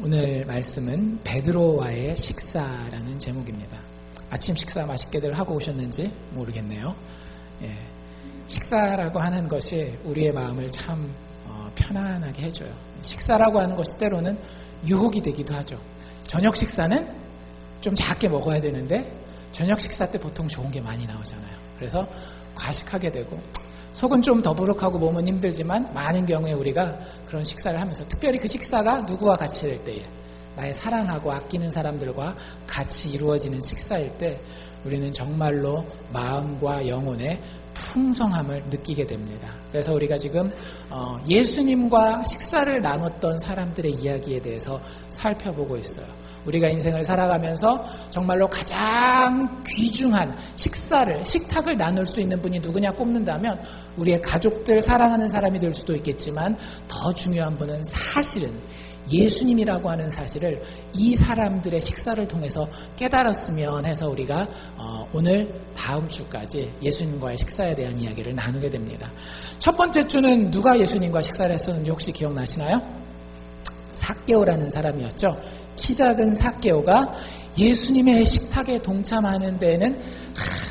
오늘 말씀은 베드로와의 식사라는 제목입니다. 아침 식사 맛있게들 하고 오셨는지 모르겠네요. 식사라고 하는 것이 우리의 마음을 참 편안하게 해줘요. 식사라고 하는 것이 때로는 유혹이 되기도 하죠. 저녁 식사는 좀 작게 먹어야 되는데 저녁 식사 때 보통 좋은 게 많이 나오잖아요. 그래서 과식하게 되고 속은 좀 더부룩하고 몸은 힘들지만 많은 경우에 우리가 그런 식사를 하면서, 특별히 그 식사가 누구와 같이 될 때에, 나의 사랑하고 아끼는 사람들과 같이 이루어지는 식사일 때 우리는 정말로 마음과 영혼의 풍성함을 느끼게 됩니다. 그래서 우리가 지금 예수님과 식사를 나눴던 사람들의 이야기에 대해서 살펴보고 있어요. 우리가 인생을 살아가면서 정말로 가장 귀중한 식탁을 나눌 수 있는 분이 누구냐 꼽는다면 우리의 가족들, 사랑하는 사람이 될 수도 있겠지만 더 중요한 분은 사실은 예수님이라고 하는 사실을 이 사람들의 식사를 통해서 깨달았으면 해서 우리가 오늘 다음 주까지 예수님과의 식사에 대한 이야기를 나누게 됩니다. 첫 번째 주는 누가 예수님과 식사를 했었는지 혹시 기억나시나요? 삭개오라는 사람이었죠. 키 작은 삭개오가 예수님의 식탁에 동참하는 데에는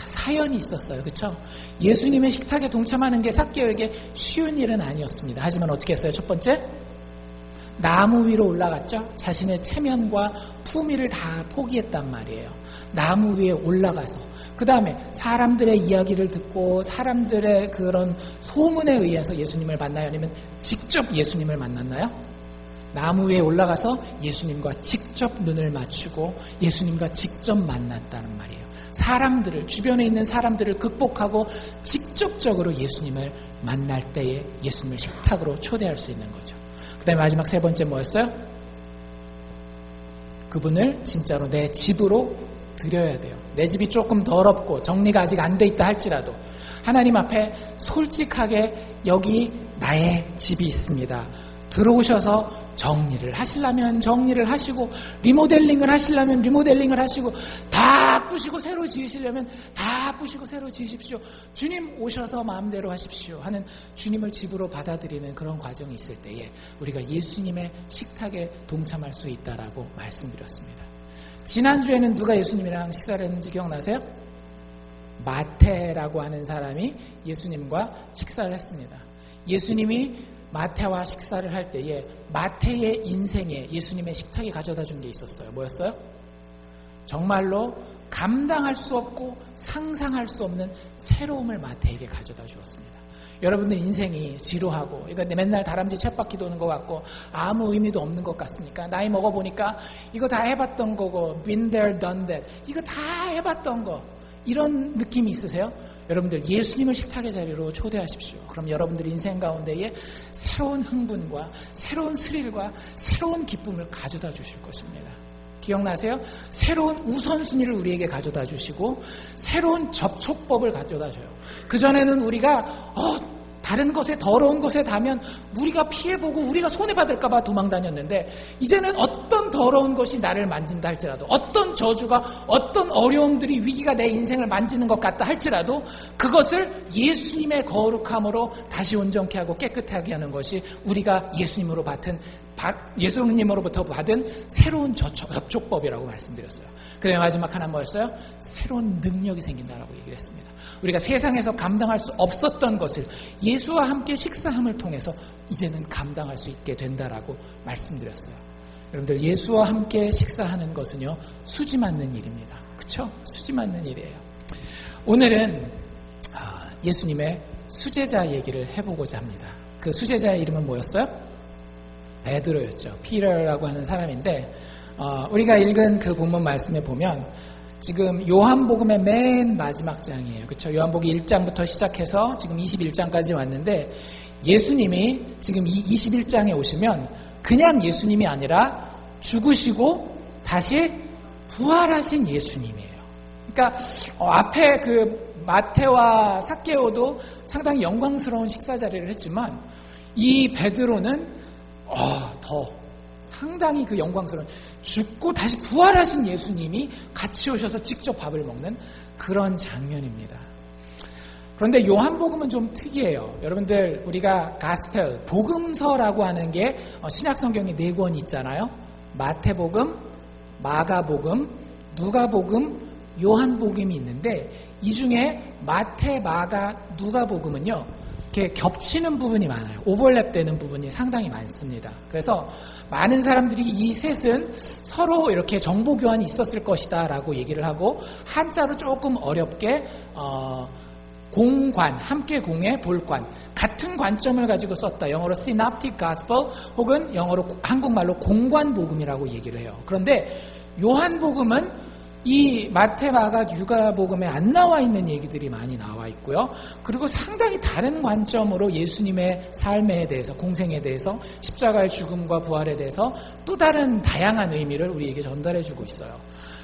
사연이 있었어요. 그렇죠? 예수님의 식탁에 동참하는 게 삭개오에게 쉬운 일은 아니었습니다. 하지만 어떻게 했어요? 첫 번째, 나무 위로 올라갔죠. 자신의 체면과 품위를 다 포기했단 말이에요. 나무 위에 올라가서 그 다음에 사람들의 이야기를 듣고 사람들의 그런 소문에 의해서 예수님을 만나요? 아니면 직접 예수님을 만났나요? 나무 위에 올라가서 예수님과 직접 눈을 맞추고 예수님과 직접 만났다는 말이에요. 사람들을, 주변에 있는 사람들을 극복하고 직접적으로 예수님을 만날 때에 예수님을 식탁으로 초대할 수 있는 거죠. 그 다음에 마지막 세 번째 뭐였어요? 그분을 진짜로 내 집으로 드려야 돼요. 내 집이 조금 더럽고 정리가 아직 안 돼 있다 할지라도 하나님 앞에 솔직하게 여기 나의 집이 있습니다. 들어오셔서 정리를 하시려면 정리를 하시고, 리모델링을 하시려면 리모델링을 하시고, 다 부시고 새로 지으시려면 다 부시고 새로 지으십시오. 주님 오셔서 마음대로 하십시오 하는 주님을 집으로 받아들이는 그런 과정이 있을 때에 우리가 예수님의 식탁에 동참할 수 있다라고 말씀드렸습니다. 지난주에는 누가 예수님이랑 식사를 했는지 기억나세요? 마태라고 하는 사람이 예수님과 식사를 했습니다. 예수님이 마태와 식사를 할 때에 마태의 인생에 예수님의 식탁이 가져다 준 게 있었어요. 뭐였어요? 정말로 감당할 수 없고 상상할 수 없는 새로움을 마태에게 가져다 주었습니다. 여러분들 인생이 지루하고 이거 맨날 다람쥐 쳇바퀴 도는 것 같고 아무 의미도 없는 것 같습니까? 나이 먹어보니까 이거 다 해봤던 거고 been there, done that, 이거 다 해봤던 거, 이런 느낌이 있으세요? 여러분들 예수님을 식탁의 자리로 초대하십시오. 그럼 여러분들 인생 가운데에 새로운 흥분과 새로운 스릴과 새로운 기쁨을 가져다 주실 것입니다. 기억나세요? 새로운 우선순위를 우리에게 가져다 주시고 새로운 접촉법을 가져다 줘요. 그전에는 우리가 다른 것에, 더러운 것에 닿으면 우리가 피해보고 우리가 손해받을까 봐 도망다녔는데 이제는 어떤 더러운 것이 나를 만진다 할지라도, 어떤 저주가, 어떤 어려움들이, 위기가 내 인생을 만지는 것 같다 할지라도 그것을 예수님의 거룩함으로 다시 온전케 하고 깨끗하게 하는 것이 우리가 예수님으로부터 받은 새로운 접촉법이라고 말씀드렸어요. 그래 마지막 하나 뭐였어요? 새로운 능력이 생긴다라고 얘기를 했습니다. 우리가 세상에서 감당할 수 없었던 것을 예수와 함께 식사함을 통해서 이제는 감당할 수 있게 된다라고 말씀드렸어요. 여러분들 예수와 함께 식사하는 것은요, 수지 맞는 일입니다. 그렇죠? 수지 맞는 일이에요. 오늘은 예수님의 수제자 얘기를 해보고자 합니다. 그 수제자의 이름은 뭐였어요? 베드로였죠. 피터라고 하는 사람인데 우리가 읽은 그 본문 말씀에 보면 지금 요한복음의 맨 마지막 장이에요. 그렇죠? 요한복음 1장부터 시작해서 지금 21장까지 왔는데 예수님이 지금 이 21장에 오시면 그냥 예수님이 아니라 죽으시고 다시 부활하신 예수님이에요. 그러니까 앞에 그 마태와 삭개오도 상당히 영광스러운 식사 자리를 했지만 이 베드로는 더 상당히 그 영광스러운, 죽고 다시 부활하신 예수님이 같이 오셔서 직접 밥을 먹는 그런 장면입니다. 그런데 요한복음은 좀 특이해요. 여러분들 우리가 가스펠, 복음서라고 하는 게 신약성경에 4권이 있잖아요. 마태복음, 마가복음, 누가복음, 요한복음이 있는데 이 중에 마태, 마가, 누가복음은요 이렇게 겹치는 부분이 많아요. 오버랩되는 부분이 상당히 많습니다. 그래서 많은 사람들이 이 셋은 서로 이렇게 정보 교환이 있었을 것이다 라고 얘기를 하고 한자로 조금 어렵게 공관, 함께 공의 볼관, 같은 관점을 가지고 썼다. 영어로 synoptic gospel 혹은 영어로 한국말로 공관복음이라고 얘기를 해요. 그런데 요한복음은 이 마태, 마가, 누가복음에 안 나와 있는 얘기들이 많이 나와 있고요. 그리고 상당히 다른 관점으로 예수님의 삶에 대해서, 공생에 대해서, 십자가의 죽음과 부활에 대해서 또 다른 다양한 의미를 우리에게 전달해주고 있어요.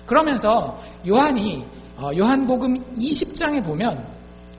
그러면서 요한복음 20장에 보면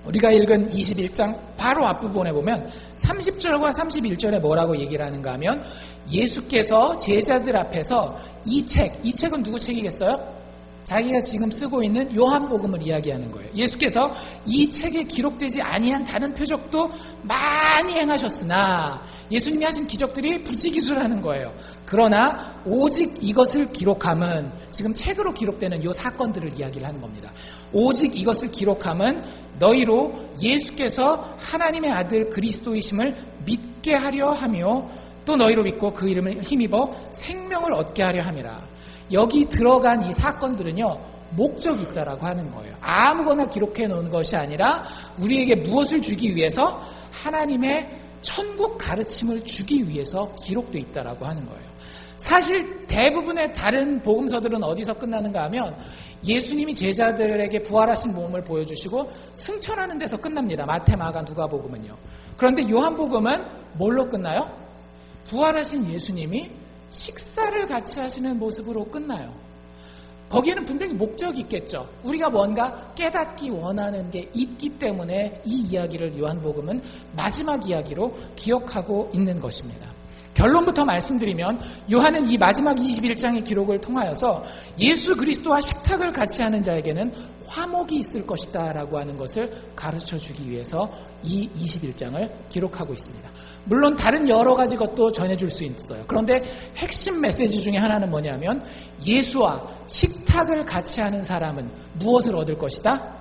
우리가 읽은 21장 바로 앞부분에 보면 30절과 31절에 뭐라고 얘기를 하는가 하면 예수께서 제자들 앞에서 이 책은 누구 책이겠어요? 자기가 지금 쓰고 있는 요한복음을 이야기하는 거예요. 예수께서 이 책에 기록되지 아니한 다른 표적도 많이 행하셨으나 예수님이 하신 기적들이 부지기수라는 거예요. 그러나 오직 이것을 기록함은 지금 책으로 기록되는 이 사건들을 이야기를 하는 겁니다. 오직 이것을 기록함은 너희로 예수께서 하나님의 아들 그리스도이심을 믿게 하려 하며 또 너희로 믿고 그 이름을 힘입어 생명을 얻게 하려 함이라. 여기 들어간 이 사건들은요 목적이 있다라고 하는 거예요. 아무거나 기록해 놓은 것이 아니라 우리에게 무엇을 주기 위해서 하나님의 천국 가르침을 주기 위해서 기록되어 있다라고 하는 거예요. 사실 대부분의 다른 복음서들은 어디서 끝나는가 하면 예수님이 제자들에게 부활하신 몸을 보여주시고 승천하는 데서 끝납니다. 마태, 마가, 누가복음은요. 그런데 요한복음은 뭘로 끝나요? 부활하신 예수님이 식사를 같이 하시는 모습으로 끝나요. 거기에는 분명히 목적이 있겠죠. 우리가 뭔가 깨닫기 원하는 게 있기 때문에 이 이야기를 요한복음은 마지막 이야기로 기억하고 있는 것입니다. 결론부터 말씀드리면 요한은 이 마지막 21장의 기록을 통하여서 예수 그리스도와 식탁을 같이 하는 자에게는 화목이 있을 것이다 라고 하는 것을 가르쳐주기 위해서 이 21장을 기록하고 있습니다. 물론 다른 여러 가지 것도 전해줄 수 있어요. 그런데 핵심 메시지 중에 하나는 뭐냐면 예수와 식탁을 같이 하는 사람은 무엇을 얻을 것이다?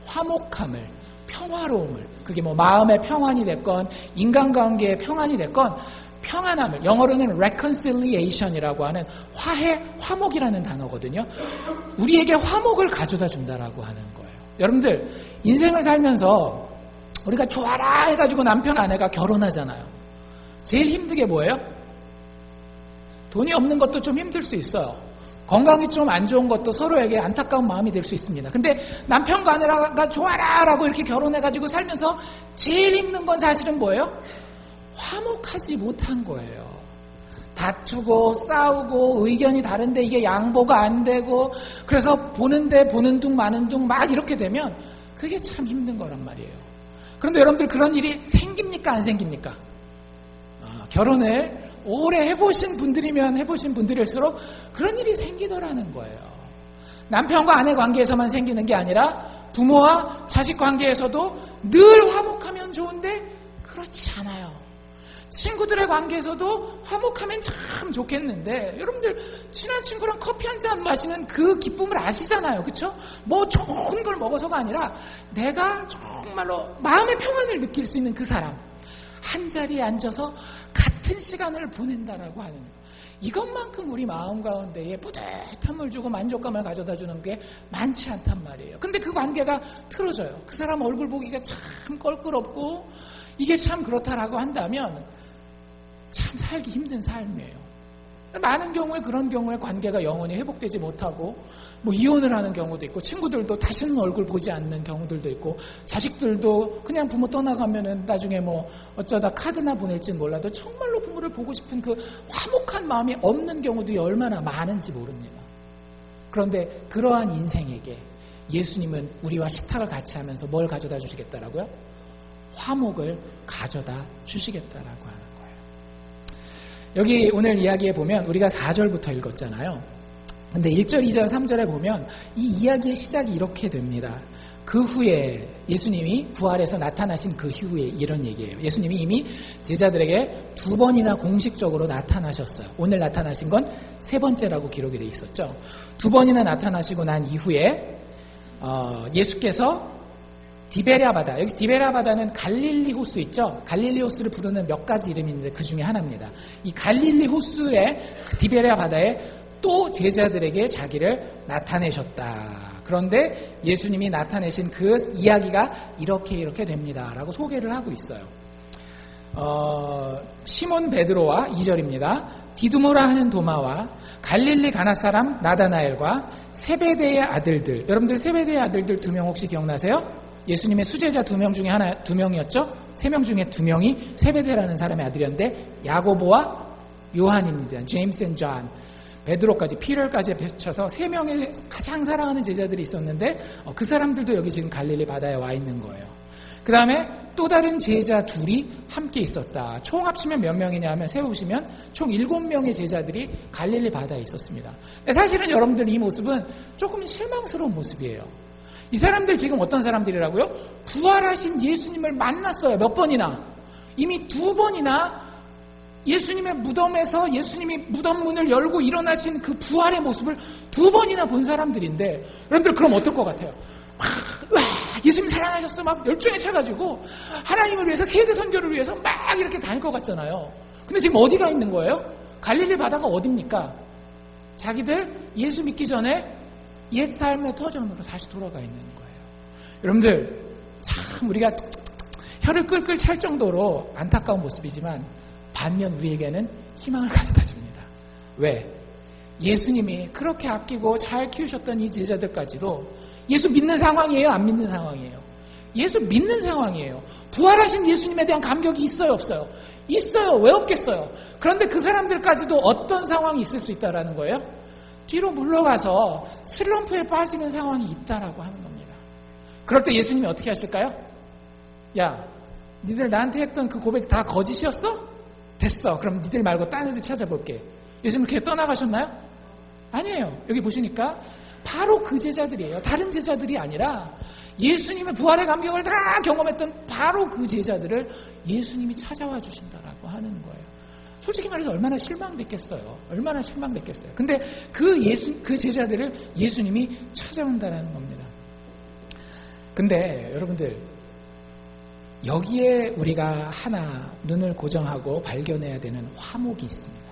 화목함을, 평화로움을, 그게 뭐 마음의 평안이 됐건 인간관계의 평안이 됐건 평안함을, 영어로는 reconciliation이라고 하는 화해, 화목이라는 단어거든요. 우리에게 화목을 가져다 준다라고 하는 거예요. 여러분들 인생을 살면서 우리가 좋아라 해가지고 남편 아내가 결혼하잖아요. 제일 힘든 게 뭐예요? 돈이 없는 것도 좀 힘들 수 있어요. 건강이 좀 안 좋은 것도 서로에게 안타까운 마음이 될 수 있습니다. 근데 남편과 아내가 좋아라 라고 이렇게 결혼해가지고 살면서 제일 힘든 건 사실은 뭐예요? 화목하지 못한 거예요. 다투고 싸우고 의견이 다른데 이게 양보가 안 되고 그래서 보는데 보는 둥 마는 둥 막 이렇게 되면 그게 참 힘든 거란 말이에요. 그런데 여러분들 그런 일이 생깁니까 안 생깁니까? 결혼을 오래 해보신 분들이면 해보신 분들일수록 그런 일이 생기더라는 거예요. 남편과 아내 관계에서만 생기는 게 아니라 부모와 자식 관계에서도 늘 화목하면 좋은데 그렇지 않아요. 친구들의 관계에서도 화목하면 참 좋겠는데 여러분들 친한 친구랑 커피 한잔 마시는 그 기쁨을 아시잖아요. 그렇죠? 뭐 좋은 걸 먹어서가 아니라 내가 정말로 마음의 평안을 느낄 수 있는 그 사람 한 자리에 앉아서 같은 시간을 보낸다라고 하는 이것만큼 우리 마음 가운데에 뿌듯함을 주고 만족감을 가져다 주는 게 많지 않단 말이에요. 근데 그 관계가 틀어져요. 그 사람 얼굴 보기가 참 껄끄럽고 이게 참 그렇다라고 한다면 참 살기 힘든 삶이에요. 많은 경우에 그런 경우에 관계가 영원히 회복되지 못하고 뭐 이혼을 하는 경우도 있고 친구들도 다시는 얼굴 보지 않는 경우들도 있고 자식들도 그냥 부모 떠나가면은 나중에 뭐 어쩌다 카드나 보낼지는 몰라도 정말로 부모를 보고 싶은 그 화목한 마음이 없는 경우들이 얼마나 많은지 모릅니다. 그런데 그러한 인생에게 예수님은 우리와 식탁을 같이 하면서 뭘 가져다 주시겠다라고요? 화목을 가져다 주시겠다라고 하는 거예요. 여기 오늘 이야기에 보면 우리가 4절부터 읽었잖아요. 근데 1절, 2절, 3절에 보면 이 이야기의 시작이 이렇게 됩니다. 그 후에 예수님이 부활해서 나타나신 그 후에 이런 얘기예요. 예수님이 이미 제자들에게 2번이나 공식적으로 나타나셨어요. 오늘 나타나신 건 3번째라고 기록이 돼 있었죠. 2번이나 나타나시고 난 이후에 예수께서 디베랴 바다, 여기 디베랴 바다는 갈릴리 호수 있죠? 갈릴리 호수를 부르는 몇 가지 이름이 있는데 그 중에 하나입니다. 이 갈릴리 호수의 디베랴 바다에 또 제자들에게 자기를 나타내셨다. 그런데 예수님이 나타내신 그 이야기가 이렇게 됩니다. 라고 소개를 하고 있어요. 시몬 베드로와 2절입니다. 디두모라 하는 도마와 갈릴리 가나 사람 나다나엘과 세베대의 아들들. 여러분들 세베대의 아들들 2명 혹시 기억나세요? 예수님의 수제자 2명 중에 2명이었죠? 3명 중에 2명이 세베대라는 사람의 아들이었는데 야고보와 요한입니다. 제임스 앤 존. 베드로까지 피럴까지 펼쳐서 3명의 가장 사랑하는 제자들이 있었는데 그 사람들도 여기 지금 갈릴리 바다에 와 있는 거예요. 그 다음에 또 다른 제자 2이 함께 있었다. 총 합치면 몇 명이냐 하면 세우시면 총 7명의 제자들이 갈릴리 바다에 있었습니다. 사실은 여러분들 이 모습은 조금 실망스러운 모습이에요. 이 사람들 지금 어떤 사람들이라고요? 부활하신 예수님을 만났어요. 몇 번이나? 이미 2번이나 예수님의 무덤에서 예수님이 무덤 문을 열고 일어나신 그 부활의 모습을 2번이나 본 사람들인데 여러분들 그럼 어떨 것 같아요? 와 예수님 살아나셨어 막 열정에 차가지고 하나님을 위해서 세계 선교를 위해서 막 이렇게 다닐 것 같잖아요. 근데 지금 어디가 있는 거예요? 갈릴리 바다가 어딥니까? 자기들 예수 믿기 전에 옛 삶의 터전으로 다시 돌아가 있는 거예요. 여러분들 참 우리가 혀를 끌끌 찰 정도로 안타까운 모습이지만 반면 우리에게는 희망을 가져다 줍니다. 왜? 예수님이 그렇게 아끼고 잘 키우셨던 이 제자들까지도 예수 믿는 상황이에요? 안 믿는 상황이에요? 예수 믿는 상황이에요. 부활하신 예수님에 대한 감격이 있어요? 없어요? 있어요. 왜 없겠어요? 그런데 그 사람들까지도 어떤 상황이 있을 수 있다는 거예요? 뒤로 물러가서 슬럼프에 빠지는 상황이 있다라고 하는 겁니다. 그럴 때 예수님이 어떻게 하실까요? 야, 니들 나한테 했던 그 고백 다 거짓이었어? 됐어. 그럼 니들 말고 딴 애들 찾아볼게. 예수님 그렇게 떠나가셨나요? 아니에요. 여기 보시니까 바로 그 제자들이에요. 다른 제자들이 아니라 예수님의 부활의 감격을 다 경험했던 바로 그 제자들을 예수님이 찾아와 주신다라고 하는 거예요. 솔직히 말해서 얼마나 실망됐겠어요. 얼마나 실망됐겠어요. 근데 그 제자들을 예수님이 찾아온다라는 겁니다. 근데 여러분들 여기에 우리가 하나 눈을 고정하고 발견해야 되는 화목이 있습니다.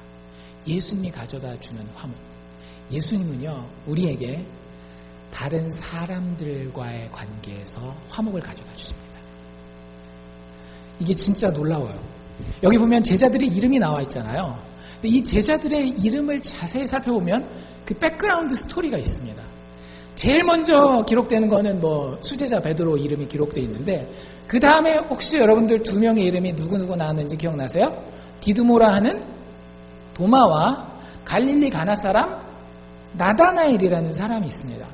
예수님이 가져다 주는 화목. 예수님은요, 우리에게 다른 사람들과의 관계에서 화목을 가져다 주십니다. 이게 진짜 놀라워요. 여기 보면 제자들의 이름이 나와 있잖아요. 근데 이 제자들의 이름을 자세히 살펴보면 그 백그라운드 스토리가 있습니다. 제일 먼저 기록되는 거는 수제자 베드로 이름이 기록되어 있는데 그 다음에 혹시 여러분들 2명의 이름이 누구누구 나왔는지 기억나세요? 디두모라 하는 도마와 갈릴리 가나 사람 나다나엘이라는 사람이 있습니다.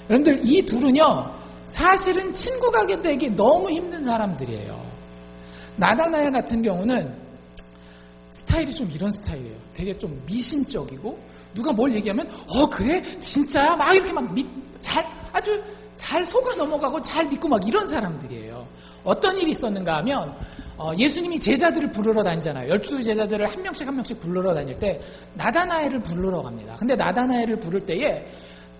여러분들 이 둘은요 사실은 친구가 되기 너무 힘든 사람들이에요. 나다나엘 같은 경우는 스타일이 좀 이런 스타일이에요. 되게 좀 미신적이고 누가 뭘 얘기하면 그래? 진짜야? 막 이렇게 아주 잘 속아 넘어가고 잘 믿고 막 이런 사람들이에요. 어떤 일이 있었는가 하면 예수님이 제자들을 부르러 다니잖아요. 12 제자들을 한 명씩 부르러 다닐 때 나다나엘을 부르러 갑니다. 근데 나다나엘을 부를 때에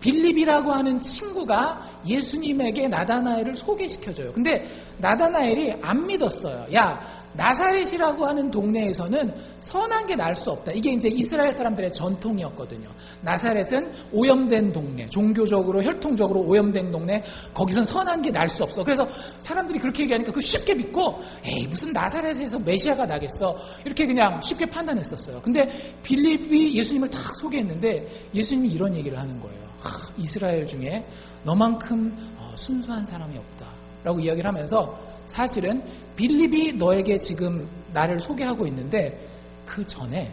빌립이라고 하는 친구가 예수님에게 나다나엘을 소개시켜줘요. 근데 나다나엘이 안 믿었어요. 야, 나사렛이라고 하는 동네에서는 선한 게 날 수 없다. 이게 이제 이스라엘 사람들의 전통이었거든요. 나사렛은 오염된 동네, 종교적으로 혈통적으로 오염된 동네, 거기선 선한 게 날 수 없어. 그래서 사람들이 그렇게 얘기하니까 그 쉽게 믿고 에이 무슨 나사렛에서 메시아가 나겠어. 이렇게 그냥 쉽게 판단했었어요. 근데 빌립이 예수님을 딱 소개했는데 예수님이 이런 얘기를 하는 거예요. 이스라엘 중에 너만큼 순수한 사람이 없다 라고 이야기를 하면서 사실은 빌립이 너에게 지금 나를 소개하고 있는데 그 전에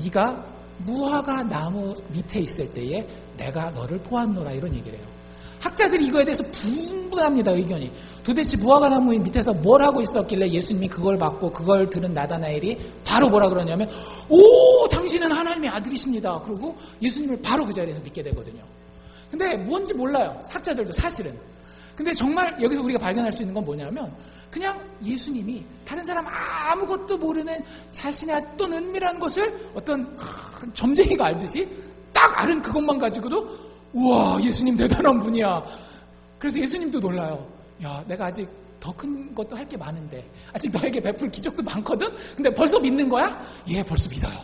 네가 무화과 나무 밑에 있을 때에 내가 너를 보았노라 이런 얘기를 해요. 학자들이 이거에 대해서 분분합니다, 의견이. 도대체 무화과나무 밑에서 뭘 하고 있었길래 예수님이 그걸 받고 그걸 들은 나다나엘이 바로 뭐라 그러냐면, 오, 당신은 하나님의 아들이십니다. 그러고 예수님을 바로 그 자리에서 믿게 되거든요. 근데 뭔지 몰라요, 학자들도 사실은. 근데 정말 여기서 우리가 발견할 수 있는 건 뭐냐면, 그냥 예수님이 다른 사람 아무것도 모르는 자신의 어떤 은밀한 것을 어떤 점쟁이가 알듯이 딱 아는 그것만 가지고도, 우와, 예수님 대단한 분이야. 그래서 예수님도 놀라요. 야, 내가 아직 더 큰 것도 할 게 많은데, 아직 너에게 베풀 기적도 많거든? 근데 벌써 믿는 거야? 예, 벌써 믿어요.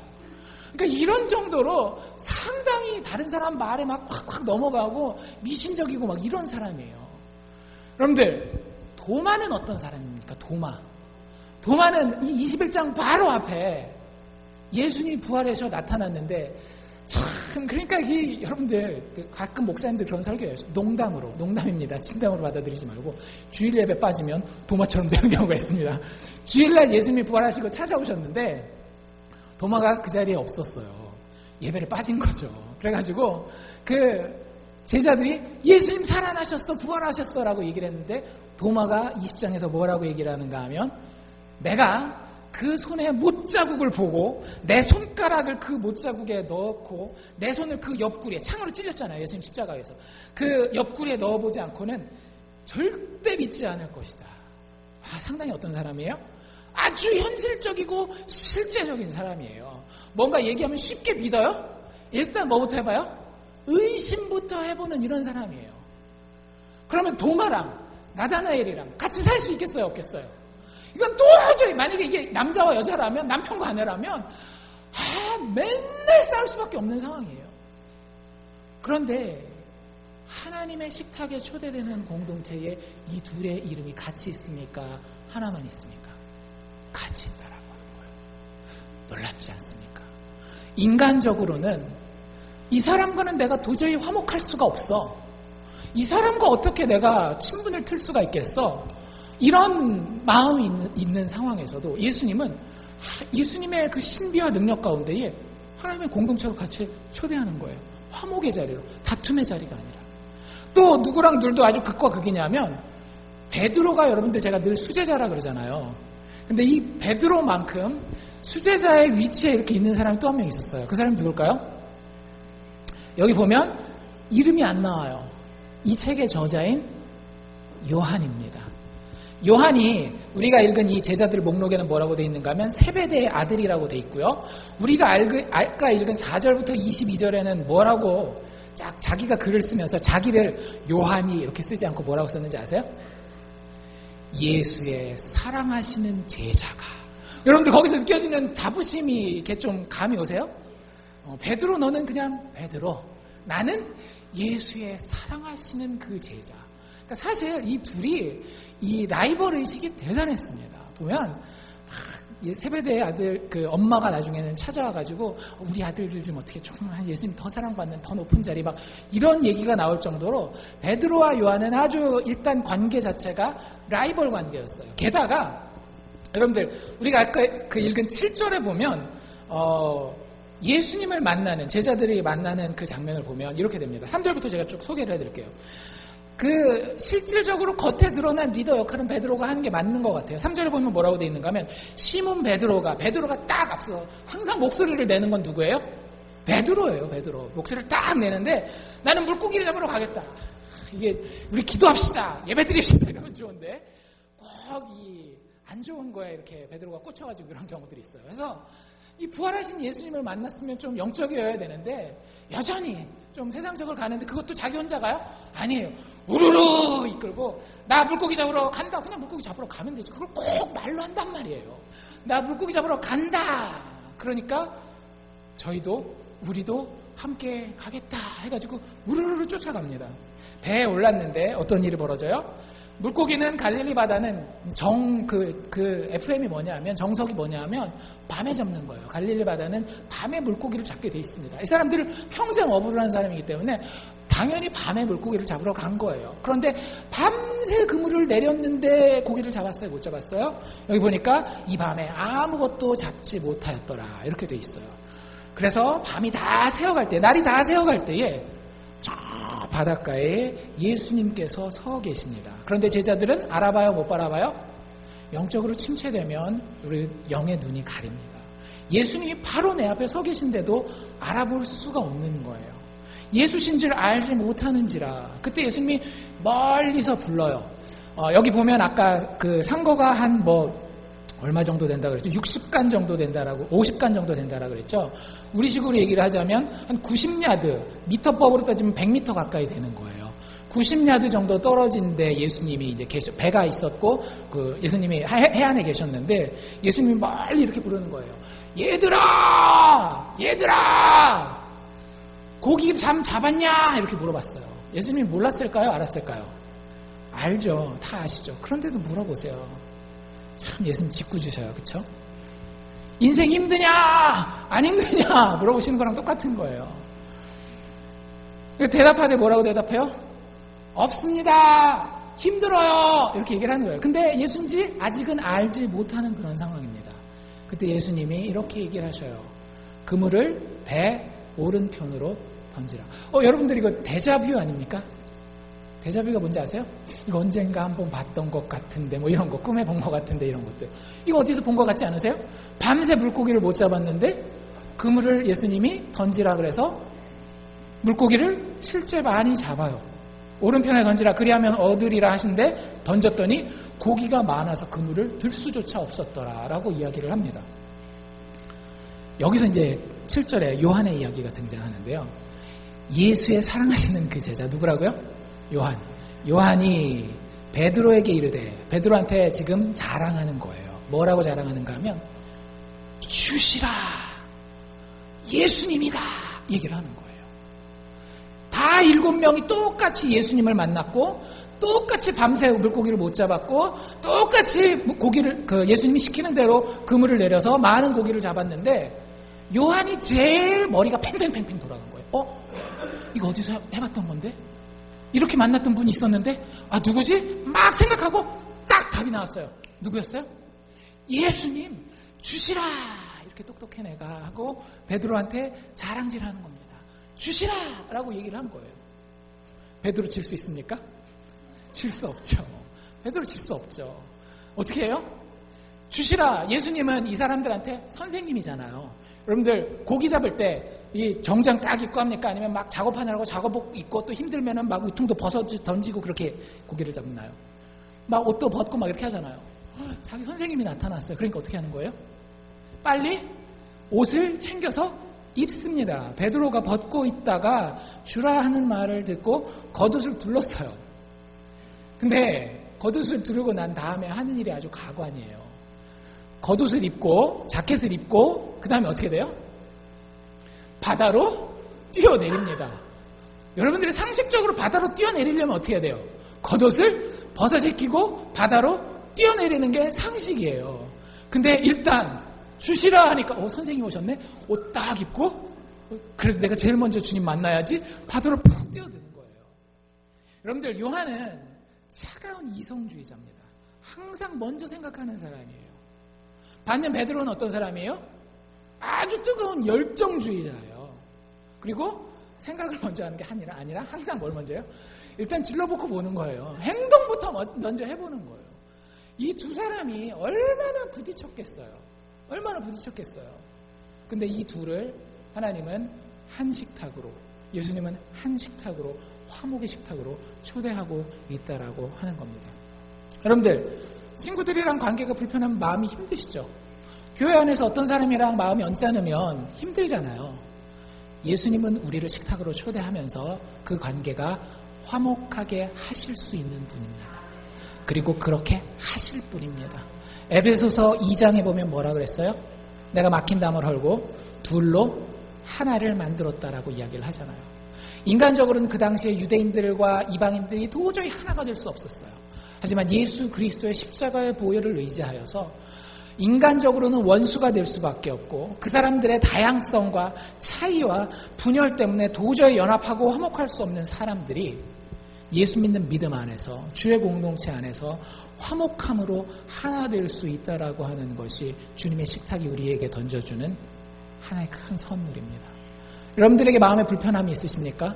그러니까 이런 정도로 상당히 다른 사람 말에 막 확확 넘어가고 미신적이고 막 이런 사람이에요. 여러분들, 도마는 어떤 사람입니까? 도마는 이 21장 바로 앞에 예수님이 부활해서 나타났는데, 참, 그러니까 여러분들, 가끔 목사님들 그런 설교해요. 농담입니다. 진담으로 받아들이지 말고, 주일 예배 빠지면 도마처럼 되는 경우가 있습니다. 주일날 예수님이 부활하시고 찾아오셨는데, 도마가 그 자리에 없었어요. 예배를 빠진 거죠. 그래가지고, 제자들이 예수님 살아나셨어, 부활하셨어 라고 얘기를 했는데, 도마가 20장에서 뭐라고 얘기를 하는가 하면, 내가 그 손에 못자국을 보고 내 손가락을 그 못자국에 넣고 내 손을 그 옆구리에, 창으로 찔렸잖아요, 예수님 십자가에서. 그 옆구리에 넣어보지 않고는 절대 믿지 않을 것이다. 상당히 어떤 사람이에요? 아주 현실적이고 실제적인 사람이에요. 뭔가 얘기하면 쉽게 믿어요? 일단 뭐부터 해봐요? 의심부터 해보는 이런 사람이에요. 그러면 도마랑 나다나엘이랑 같이 살 수 있겠어요, 없겠어요? 이건 도저히, 만약에 이게 남자와 여자라면, 남편과 아내라면 맨날 싸울 수밖에 없는 상황이에요. 그런데 하나님의 식탁에 초대되는 공동체에 이 둘의 이름이 같이 있습니까? 하나만 있습니까? 같이 있다라고 하는 거예요. 놀랍지 않습니까? 인간적으로는 이 사람과는 내가 도저히 화목할 수가 없어. 이 사람과 어떻게 내가 친분을 틀 수가 있겠어? 이런 마음이 있는 상황에서도 예수님은 예수님의 그 신비와 능력 가운데에 하나님의 공동체로 같이 초대하는 거예요. 화목의 자리로, 다툼의 자리가 아니라. 또 누구랑 둘도 아주 극과 극이냐면, 베드로가, 여러분들 제가 늘 수제자라 그러잖아요. 근데 이 베드로만큼 수제자의 위치에 이렇게 있는 사람이 또 한 명 있었어요. 그 사람이 누굴까요? 여기 보면 이름이 안 나와요. 이 책의 저자인 요한입니다. 요한이 우리가 읽은 이 제자들 목록에는 뭐라고 되어 있는가 하면 세베대의 아들이라고 되어 있고요. 우리가 아까 읽은 4절부터 22절에는 뭐라고 자기가 글을 쓰면서 자기를 요한이 이렇게 쓰지 않고 뭐라고 썼는지 아세요? 예수의 사랑하시는 제자가. 여러분들 거기서 느껴지는 자부심이 이렇게 좀 감이 오세요? 베드로, 너는 그냥 베드로, 나는 예수의 사랑하시는 그 제자. 그러니까 사실 이 둘이 이 라이벌 의식이 대단했습니다. 보면 세베대의 아들 그 엄마가 나중에는 찾아와가지고 우리 아들들 좀 어떻게 좀 예수님 더 사랑받는 더 높은 자리 막 이런 얘기가 나올 정도로 베드로와 요한은 아주 일단 관계 자체가 라이벌 관계였어요. 게다가 여러분들 우리가 아까 그 읽은 7절에 보면 예수님을 만나는 제자들이 만나는 그 장면을 보면 이렇게 됩니다. 3절부터 제가 쭉 소개를 해드릴게요. 그 실질적으로 겉에 드러난 리더 역할은 베드로가 하는 게 맞는 것 같아요. 3절에 보면 뭐라고 되어 있는가 하면 시몬 베드로가 딱 앞서 항상 목소리를 내는 건 누구예요? 베드로예요. 베드로 목소리를 딱 내는데 나는 물고기를 잡으러 가겠다. 이게 우리 기도합시다. 예배드립시다. 이러면 좋은데 꼭 이 안 좋은 거에 이렇게 베드로가 꽂혀가지고 이런 경우들이 있어요. 그래서 이 부활하신 예수님을 만났으면 좀 영적이어야 되는데 여전히 좀 세상적으로 가는데 그것도 자기 혼자 가요? 아니에요. 우르르 이끌고 나 물고기 잡으러 간다. 그냥 물고기 잡으러 가면 되지. 그걸 꼭 말로 한단 말이에요. 나 물고기 잡으러 간다. 그러니까 우리도 함께 가겠다 해가지고 우르르 쫓아갑니다. 배에 올랐는데 어떤 일이 벌어져요? 물고기는 갈릴리 바다는 그 FM이 뭐냐면 정석이 뭐냐면 밤에 잡는 거예요. 갈릴리 바다는 밤에 물고기를 잡게 돼 있습니다. 이 사람들은 평생 어부를 하는 사람이기 때문에 당연히 밤에 물고기를 잡으러 간 거예요. 그런데 밤새 그물을 내렸는데 고기를 잡았어요? 못 잡았어요? 여기 보니까 이 밤에 아무것도 잡지 못하였더라 이렇게 돼 있어요. 그래서 날이 다 새어갈 때에 저 바닷가에 예수님께서 서 계십니다. 그런데 제자들은 알아봐요, 못 알아봐요? 영적으로 침체되면 우리 영의 눈이 가립니다. 예수님이 바로 내 앞에 서 계신데도 알아볼 수가 없는 거예요. 예수신 줄 알지 못하는지라. 그때 예수님이 멀리서 불러요. 여기 보면 아까 그 상거가 한 얼마 정도 된다 그랬죠? 60간 정도 된다라고, 50간 정도 된다라고 그랬죠? 우리 식으로 얘기를 하자면 한 90야드, 미터법으로 따지면 100m 가까이 되는 거예요. 90야드 정도 떨어진데 예수님이 이제 배가 있었고, 예수님이 해안에 계셨는데, 예수님이 멀리 이렇게 부르는 거예요. 얘들아! 얘들아! 고기 잠 잡았냐? 이렇게 물어봤어요. 예수님이 몰랐을까요? 알았을까요? 알죠. 다 아시죠. 그런데도 물어보세요. 참 예수님 짓궂으셔요. 그쵸? 인생 힘드냐? 안 힘드냐? 물어보시는 거랑 똑같은 거예요. 대답하되 뭐라고 대답해요? 없습니다. 힘들어요. 이렇게 얘기를 하는 거예요. 근데 예수인지 아직은 알지 못하는 그런 상황입니다. 그때 예수님이 이렇게 얘기를 하셔요. 그물을 배 오른편으로 던지라. 여러분들 이거 데자뷰 아닙니까? 데자뷰가 뭔지 아세요? 이거 언젠가 한번 봤던 것 같은데 이런 거 꿈에 본 것 같은데 이런 것들. 이거 어디서 본 것 같지 않으세요? 밤새 물고기를 못 잡았는데 그물을 예수님이 던지라 그래서 물고기를 실제 많이 잡아요. 오른편에 던지라 그리하면 얻으리라 하신데 던졌더니 고기가 많아서 그물을 들 수조차 없었더라라고 이야기를 합니다. 여기서 이제 7절에 요한의 이야기가 등장하는데요. 예수의 사랑하시는 그 제자 누구라고요? 요한이 베드로에게 이르되, 베드로한테 지금 자랑하는 거예요. 뭐라고 자랑하는가 하면 주시라 예수님이다 얘기를 하는 거예요. 다 7명이 똑같이 예수님을 만났고 똑같이 밤새 물고기를 못 잡았고 똑같이 고기를 예수님이 시키는 대로 그물을 내려서 많은 고기를 잡았는데 요한이 제일 머리가 팽팽팽팽 돌아간 거예요. 이거 어디서 해봤던 건데? 이렇게 만났던 분이 있었는데 누구지? 막 생각하고 딱 답이 나왔어요. 누구였어요? 예수님 주시라. 이렇게 똑똑한 애가 하고 베드로한테 자랑질하는 겁니다. 주시라 라고 얘기를 한 거예요. 베드로 질 수 있습니까? 질 수 없죠. 베드로 질 수 없죠. 어떻게 해요? 주시라. 예수님은 이 사람들한테 선생님이잖아요. 여러분들 고기 잡을 때 이 정장 딱 입고 합니까? 아니면 막 작업하느라고 작업복 입고 또 힘들면은 막 우퉁도 벗어 던지고 그렇게 고기를 잡나요? 막 옷도 벗고 막 이렇게 하잖아요. 자기 선생님이 나타났어요. 그러니까 어떻게 하는 거예요? 빨리 옷을 챙겨서 입습니다. 베드로가 벗고 있다가 주라 하는 말을 듣고 겉옷을 둘렀어요. 근데 겉옷을 두르고 난 다음에 하는 일이 아주 가관이에요. 겉옷을 입고 자켓을 입고 그 다음에 어떻게 돼요? 바다로 뛰어내립니다. 여러분들이 상식적으로 바다로 뛰어내리려면 어떻게 해야 돼요? 겉옷을 벗어 제끼고 바다로 뛰어내리는 게 상식이에요. 근데 일단 주시라 하니까 선생님 오셨네? 옷 딱 입고 그래도 내가 제일 먼저 주님 만나야지 바다로 푹 뛰어드는 거예요. 여러분들 요한은 차가운 이성주의자입니다. 항상 먼저 생각하는 사람이에요. 반면 베드로는 어떤 사람이에요? 아주 뜨거운 열정주의자예요. 그리고 생각을 먼저 하는 게 아니라 항상 뭘 먼저 해요? 일단 질러보고 보는 거예요. 행동부터 먼저 해보는 거예요. 이 두 사람이 얼마나 부딪혔겠어요. 근데 이 둘을 하나님은 한 식탁으로, 예수님은 한 식탁으로, 화목의 식탁으로 초대하고 있다라고 하는 겁니다. 여러분들 친구들이랑 관계가 불편하면 마음이 힘드시죠? 교회 안에서 어떤 사람이랑 마음이 언짢으면 힘들잖아요. 예수님은 우리를 식탁으로 초대하면서 그 관계가 화목하게 하실 수 있는 분입니다. 그리고 그렇게 하실 분입니다. 에베소서 2장에 보면 뭐라 그랬어요? 내가 막힌 담을 헐고 둘로 하나를 만들었다라고 이야기를 하잖아요. 인간적으로는 그 당시에 유대인들과 이방인들이 도저히 하나가 될 수 없었어요. 하지만 예수 그리스도의 십자가의 보혈을 의지하여서 인간적으로는 원수가 될 수밖에 없고 그 사람들의 다양성과 차이와 분열 때문에 도저히 연합하고 화목할 수 없는 사람들이 예수 믿는 믿음 안에서 주의 공동체 안에서 화목함으로 하나 될 수 있다라고 하는 것이 주님의 식탁이 우리에게 던져주는 하나의 큰 선물입니다. 여러분들에게 마음에 불편함이 있으십니까?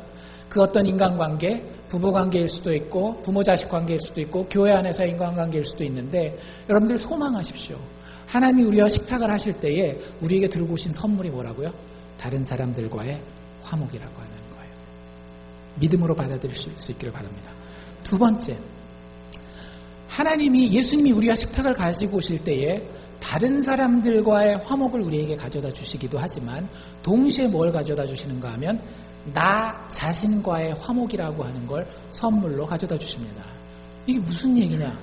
그 어떤 인간관계, 부부관계일 수도 있고 부모자식 관계일 수도 있고 교회 안에서의 인간관계일 수도 있는데 여러분들 소망하십시오. 하나님이 우리와 식탁을 하실 때에 우리에게 들고 오신 선물이 뭐라고요? 다른 사람들과의 화목이라고 하는 거예요. 믿음으로 받아들이실 수 있기를 바랍니다. 두 번째, 예수님이 우리와 식탁을 가지고 오실 때에 다른 사람들과의 화목을 우리에게 가져다 주시기도 하지만 동시에 뭘 가져다 주시는가 하면 나 자신과의 화목이라고 하는 걸 선물로 가져다 주십니다. 이게 무슨 얘기냐?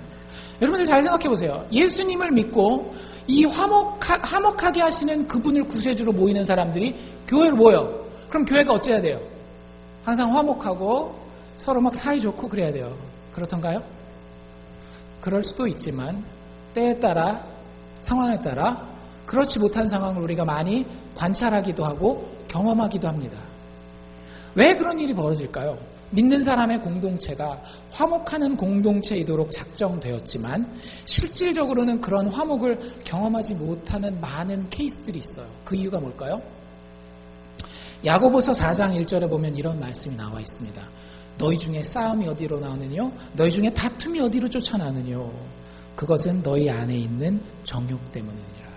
여러분들 잘 생각해 보세요. 예수님을 믿고 이 화목하게 하시는 그분을 구세주로 모이는 사람들이 교회로 모여. 그럼 교회가 어째야 돼요? 항상 화목하고 서로 막 사이좋고 그래야 돼요. 그렇던가요? 그럴 수도 있지만 때에 따라 상황에 따라 그렇지 못한 상황을 우리가 많이 관찰하기도 하고 경험하기도 합니다. 왜 그런 일이 벌어질까요? 믿는 사람의 공동체가 화목하는 공동체이도록 작정되었지만 실질적으로는 그런 화목을 경험하지 못하는 많은 케이스들이 있어요. 그 이유가 뭘까요? 야고보서 4장 1절에 보면 이런 말씀이 나와 있습니다. 너희 중에 싸움이 어디로 나오느뇨? 너희 중에 다툼이 어디로 쫓아나느뇨? 그것은 너희 안에 있는 정욕 때문이니라.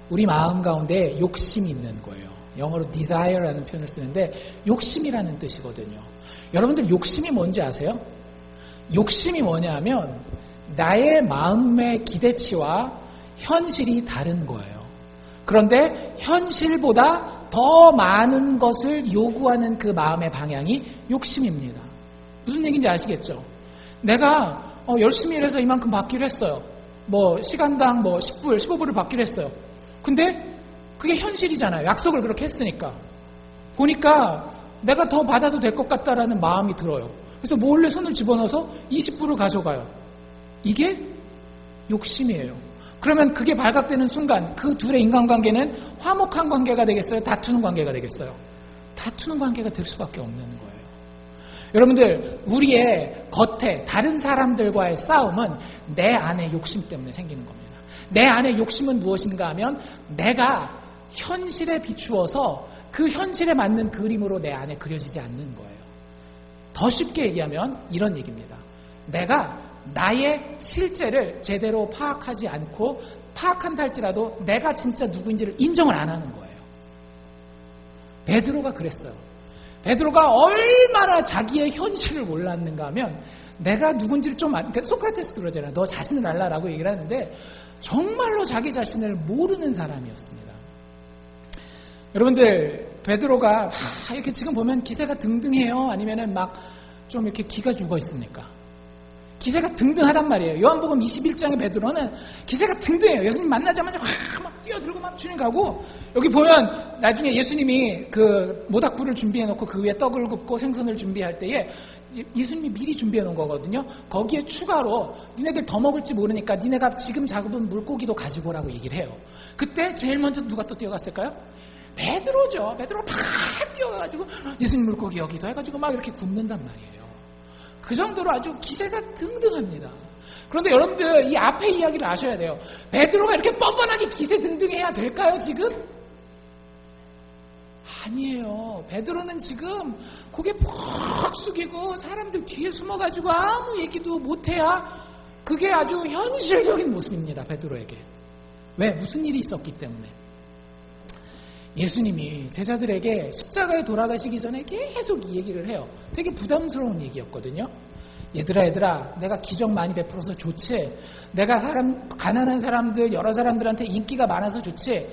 우리 마음 가운데 욕심이 있는 거예요. 영어로 desire라는 표현을 쓰는데 욕심이라는 뜻이거든요. 여러분들 욕심이 뭔지 아세요? 욕심이 뭐냐 하면 나의 마음의 기대치와 현실이 다른 거예요. 그런데 현실보다 더 많은 것을 요구하는 그 마음의 방향이 욕심입니다. 무슨 얘기인지 아시겠죠? 내가 열심히 일해서 이만큼 받기로 했어요. 시간당 10불, 15불을 받기로 했어요. 근데 그게 현실이잖아요. 약속을 그렇게 했으니까. 보니까 내가 더 받아도 될 것 같다라는 마음이 들어요. 그래서 몰래 손을 집어넣어서 20불을 가져가요. 이게 욕심이에요. 그러면 그게 발각되는 순간 그 둘의 인간관계는 화목한 관계가 되겠어요? 다투는 관계가 되겠어요? 다투는 관계가 될 수밖에 없는 거예요. 여러분들, 우리의 겉에 다른 사람들과의 싸움은 내 안의 욕심 때문에 생기는 겁니다. 내 안의 욕심은 무엇인가 하면 내가 현실에 비추어서 그 현실에 맞는 그림으로 내 안에 그려지지 않는 거예요. 더 쉽게 얘기하면 이런 얘기입니다. 내가 나의 실제를 제대로 파악하지 않고 파악한다 할지라도 내가 진짜 누구인지를 인정을 안 하는 거예요. 베드로가 그랬어요. 베드로가 얼마나 자기의 현실을 몰랐는가 하면 내가 누군지를 소크라테스도 그러잖아요. 너 자신을 알라라고 얘기를 하는데 정말로 자기 자신을 모르는 사람이었습니다. 여러분들, 베드로가 이렇게 지금 보면 기세가 등등해요? 아니면은 좀 이렇게 기가 죽어 있습니까? 기세가 등등하단 말이에요. 요한복음 21장의 베드로는 기세가 등등해요. 예수님 만나자마자 막 뛰어들고 막 주님 가고, 여기 보면 나중에 예수님이 그 모닥불을 준비해 놓고 그 위에 떡을 굽고 생선을 준비할 때에 예수님이 미리 준비해 놓은 거거든요. 거기에 추가로 니네들 더 먹을지 모르니까 니네가 지금 잡은 물고기도 가지고 오라고 얘기를 해요. 그때 제일 먼저 누가 또 뛰어갔을까요? 베드로죠. 베드로가 팍 뛰어가가지고 예수님 물고기 여기도 해가지고 막 이렇게 굽는단 말이에요. 그 정도로 아주 기세가 등등합니다. 그런데 여러분들 이 앞에 이야기를 아셔야 돼요. 베드로가 이렇게 뻔뻔하게 기세 등등해야 될까요 지금? 아니에요. 베드로는 지금 고개 푹 숙이고 사람들 뒤에 숨어가지고 아무 얘기도 못해야 그게 아주 현실적인 모습입니다. 베드로에게. 왜? 무슨 일이 있었기 때문에. 예수님이 제자들에게 십자가에 돌아가시기 전에 계속 이 얘기를 해요. 되게 부담스러운 얘기였거든요. 얘들아 내가 기적 많이 베풀어서 좋지. 내가 가난한 사람들 여러 사람들한테 인기가 많아서 좋지.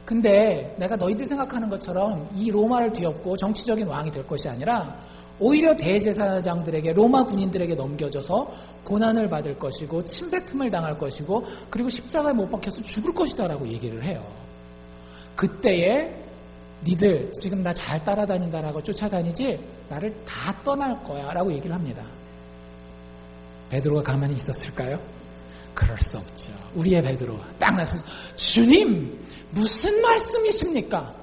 근데 내가 너희들 생각하는 것처럼 이 로마를 뒤엎고 정치적인 왕이 될 것이 아니라 오히려 대제사장들에게 로마 군인들에게 넘겨져서 고난을 받을 것이고 침뱉음을 당할 것이고 그리고 십자가에 못 박혀서 죽을 것이다 라고 얘기를 해요. 그때에 니들 지금 나 잘 따라다닌다라고 쫓아다니지 나를 다 떠날 거야 라고 얘기를 합니다. 베드로가 가만히 있었을까요? 그럴 수 없죠. 우리의 베드로가 딱 나서서 주님 무슨 말씀이십니까?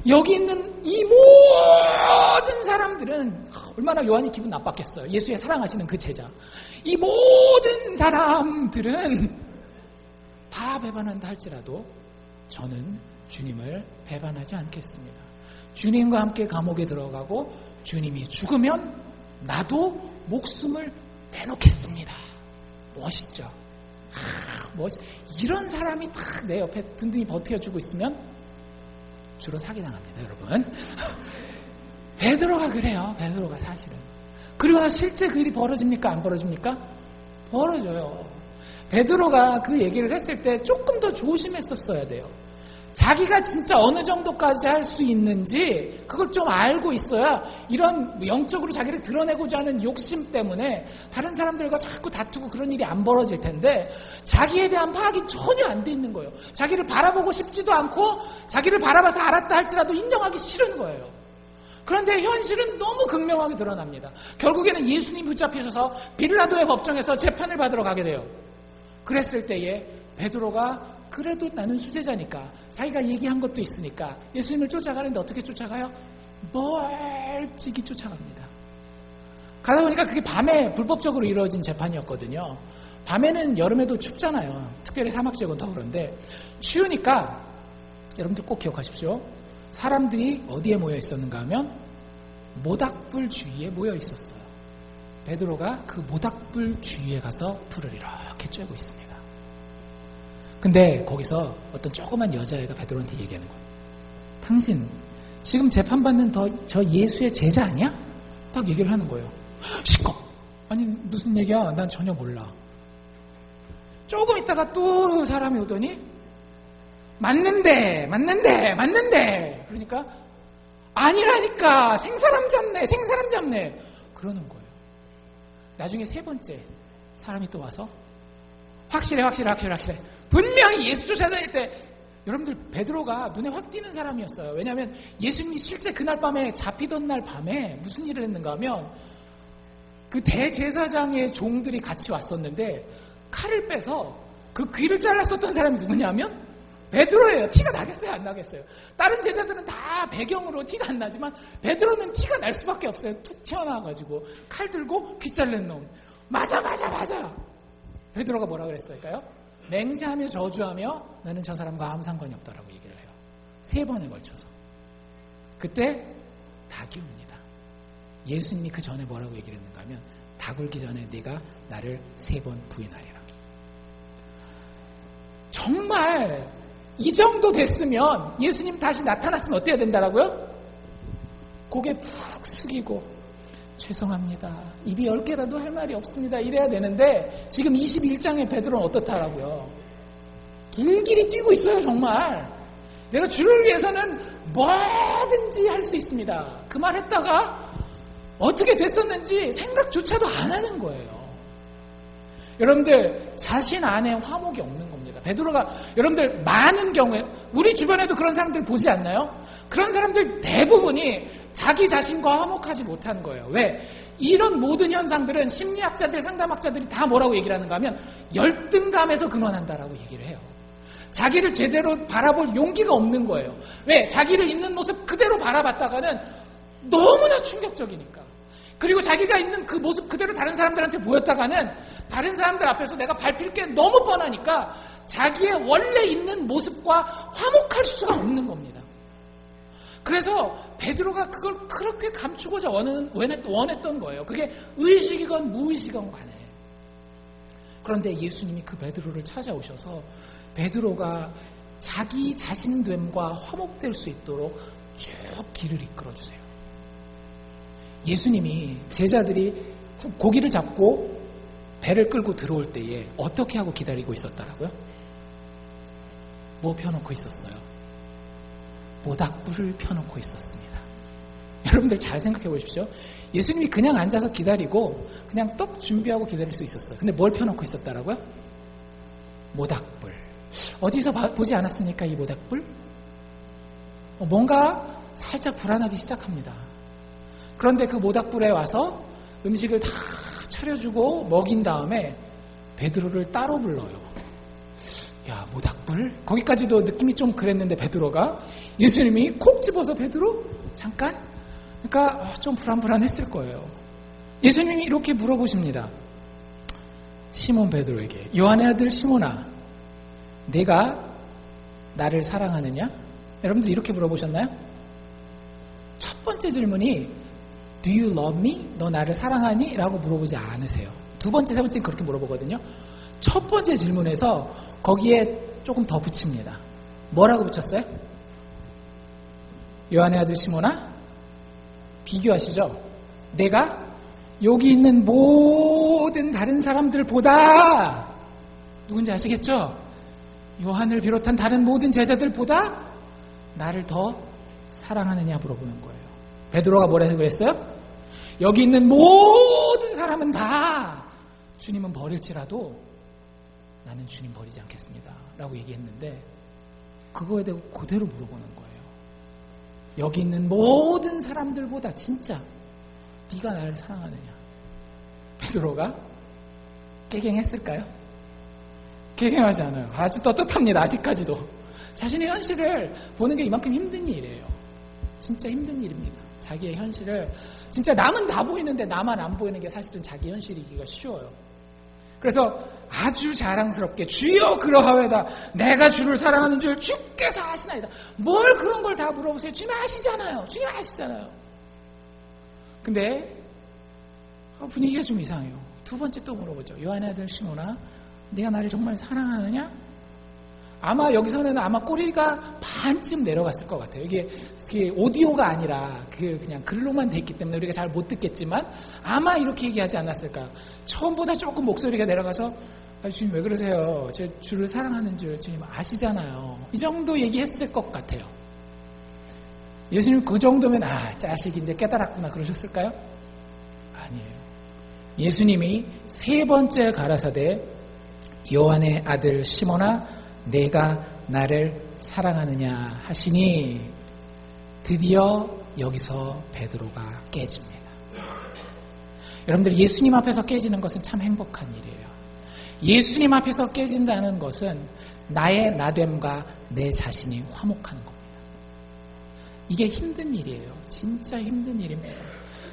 여기 있는 이 모든 사람들은 얼마나 요한이 기분 나빴겠어요. 예수의 사랑하시는 그 제자. 이 모든 사람들은 다 배반한다 할지라도 저는 주님을 배반하지 않겠습니다. 주님과 함께 감옥에 들어가고 주님이 죽으면 나도 목숨을 내놓겠습니다. 멋있죠? 이런 사람이 딱 내 옆에 든든히 버텨주고 있으면 주로 사기당합니다, 여러분. 베드로가 그래요. 베드로가 사실은. 그리고 나 실제 그 일이 벌어집니까? 안 벌어집니까? 벌어져요. 베드로가 그 얘기를 했을 때 조금 더 조심했었어야 돼요. 자기가 진짜 어느 정도까지 할 수 있는지 그걸 좀 알고 있어야 이런 영적으로 자기를 드러내고자 하는 욕심 때문에 다른 사람들과 자꾸 다투고 그런 일이 안 벌어질 텐데 자기에 대한 파악이 전혀 안 돼 있는 거예요. 자기를 바라보고 싶지도 않고 자기를 바라봐서 알았다 할지라도 인정하기 싫은 거예요. 그런데 현실은 너무 극명하게 드러납니다. 결국에는 예수님 붙잡히셔서 빌라도의 법정에서 재판을 받으러 가게 돼요. 그랬을 때에 베드로가 그래도 나는 수제자니까 자기가 얘기한 것도 있으니까 예수님을 쫓아가는데 어떻게 쫓아가요? 멀찍이 쫓아갑니다. 가다 보니까 그게 밤에 불법적으로 이루어진 재판이었거든요. 밤에는 여름에도 춥잖아요. 특별히 사막 지역은 더 그런데 추우니까 여러분들 꼭 기억하십시오. 사람들이 어디에 모여 있었는가 하면 모닥불 주위에 모여 있었어요. 베드로가 그 모닥불 주위에 가서 불을 이렇게 쬐고 있습니다. 근데 거기서 어떤 조그만 여자애가 베드로한테 얘기하는 거예요. 당신 지금 재판받는 저 예수의 제자 아니야? 딱 얘기를 하는 거예요. 시끄러! 아니 무슨 얘기야? 난 전혀 몰라. 조금 있다가 또 사람이 오더니 맞는데 그러니까 아니라니까 생사람 잡네 그러는 거예요. 나중에 세 번째 사람이 또 와서 확실해 분명히 예수 쫓아다닐 때 여러분들 베드로가 눈에 확 띄는 사람이었어요. 왜냐하면 예수님이 실제 그날 밤에 잡히던 날 밤에 무슨 일을 했는가 하면 그 대제사장의 종들이 같이 왔었는데 칼을 빼서 그 귀를 잘랐었던 사람이 누구냐면 베드로예요. 티가 나겠어요? 안 나겠어요? 다른 제자들은 다 배경으로 티가 안 나지만 베드로는 티가 날 수밖에 없어요. 툭 튀어나와가지고 칼 들고 귀 잘린 놈. 맞아. 베드로가 뭐라 그랬을까요? 맹세하며 저주하며 나는 저 사람과 아무 상관이 없다라고 얘기를 해요. 3번에 걸쳐서. 그때 닭이 옵니다. 예수님이 그 전에 뭐라고 얘기를 했는가 하면 닭 울기 전에 네가 나를 3번 부인하리라. 정말 이 정도 됐으면 예수님 다시 나타났으면 어때야 된다라고요? 고개 푹 숙이고 죄송합니다. 입이 10개라도 할 말이 없습니다. 이래야 되는데 지금 21장의 베드로는 어떻다라고요? 길길이 뛰고 있어요. 정말. 내가 주를 위해서는 뭐든지 할 수 있습니다. 그 말 했다가 어떻게 됐었는지 생각조차도 안 하는 거예요. 여러분들 자신 안에 화목이 없는 겁니다. 베드로가 여러분들 많은 경우에 우리 주변에도 그런 사람들 보지 않나요? 그런 사람들 대부분이 자기 자신과 화목하지 못하는 거예요. 왜? 이런 모든 현상들은 심리학자들, 상담학자들이 다 뭐라고 얘기를 하는가 하면 열등감에서 근원한다라고 얘기를 해요. 자기를 제대로 바라볼 용기가 없는 거예요. 왜? 자기를 있는 모습 그대로 바라봤다가는 너무나 충격적이니까. 그리고 자기가 있는 그 모습 그대로 다른 사람들한테 보였다가는 다른 사람들 앞에서 내가 밟힐 게 너무 뻔하니까 자기의 원래 있는 모습과 화목할 수가 없는 겁니다. 그래서 베드로가 그걸 그렇게 감추고자 원했던 거예요. 그게 의식이건 무의식이건 간에. 그런데 예수님이 그 베드로를 찾아오셔서 베드로가 자기 자신됨과 화목될 수 있도록 쭉 길을 이끌어주세요. 예수님이 제자들이 고기를 잡고 배를 끌고 들어올 때에 어떻게 하고 기다리고 있었다라고요? 뭐 펴놓고 있었어요? 모닥불을 펴놓고 있었습니다. 여러분들 잘 생각해 보십시오. 예수님이 그냥 앉아서 기다리고 그냥 떡 준비하고 기다릴 수 있었어요. 근데 뭘 펴놓고 있었다라고요? 모닥불. 어디서 보지 않았습니까? 이 모닥불? 뭔가 살짝 불안하기 시작합니다. 그런데 그 모닥불에 와서 음식을 다 차려주고 먹인 다음에 베드로를 따로 불러요. 야, 모닥불? 거기까지도 느낌이 좀 그랬는데 베드로가 예수님이 콕 집어서 베드로? 잠깐? 그러니까 좀 불안불안했을 거예요. 예수님이 이렇게 물어보십니다. 시몬 베드로에게 요한의 아들 시몬아 내가 나를 사랑하느냐? 여러분들 이렇게 물어보셨나요? 첫 번째 질문이 Do you love me? 너 나를 사랑하니? 라고 물어보지 않으세요. 두 번째, 세 번째는 그렇게 물어보거든요. 첫 번째 질문에서 거기에 조금 더 붙입니다. 뭐라고 붙였어요? 요한의 아들 시몬아, 비교하시죠? 내가 여기 있는 모든 다른 사람들보다, 누군지 아시겠죠? 요한을 비롯한 다른 모든 제자들보다 나를 더 사랑하느냐 물어보는 거예요. 베드로가 뭐라고 그랬어요? 여기 있는 모든 사람은 다 주님은 버릴지라도 나는 주님 버리지 않겠습니다 라고 얘기했는데, 그거에 대해 그대로 물어보는 거예요. 여기 있는 모든 사람들보다 진짜 네가 나를 사랑하느냐? 베드로가 깨갱했을까요? 깨갱하지 않아요. 아주 떳떳합니다. 아직까지도. 자신의 현실을 보는 게 이만큼 힘든 일이에요. 진짜 힘든 일입니다. 자기의 현실을, 진짜 남은 다 보이는데 나만 안 보이는 게 사실은 자기 현실이기가 쉬워요. 그래서 아주 자랑스럽게 주여 그러하외다 내가 주를 사랑하는 줄 주께서 아시나이다. 뭘 그런 걸 다 물어보세요. 주님 아시잖아요. 주님 아시잖아요. 근데 분위기가 좀 이상해요. 두 번째 또 물어보죠. 요한의 아들 시몬아, 네가 나를 정말 사랑하느냐? 아마 여기서는 아마 꼬리가 반쯤 내려갔을 것 같아요. 이게 오디오가 아니라 그냥 글로만 돼 있기 때문에 우리가 잘 못 듣겠지만 아마 이렇게 얘기하지 않았을까. 처음보다 조금 목소리가 내려가서 주님 왜 그러세요? 제 주를 사랑하는 줄 주님 아시잖아요. 이 정도 얘기했을 것 같아요. 예수님 그 정도면 자식이 이제 깨달았구나 그러셨을까요? 아니에요. 예수님이 세 번째 가라사대 요한의 아들 시몬아 내가 나를 사랑하느냐 하시니 드디어 여기서 베드로가 깨집니다. 여러분들 예수님 앞에서 깨지는 것은 참 행복한 일이에요. 예수님 앞에서 깨진다는 것은 나의 나됨과 내 자신이 화목하는 겁니다. 이게 힘든 일이에요. 진짜 힘든 일입니다.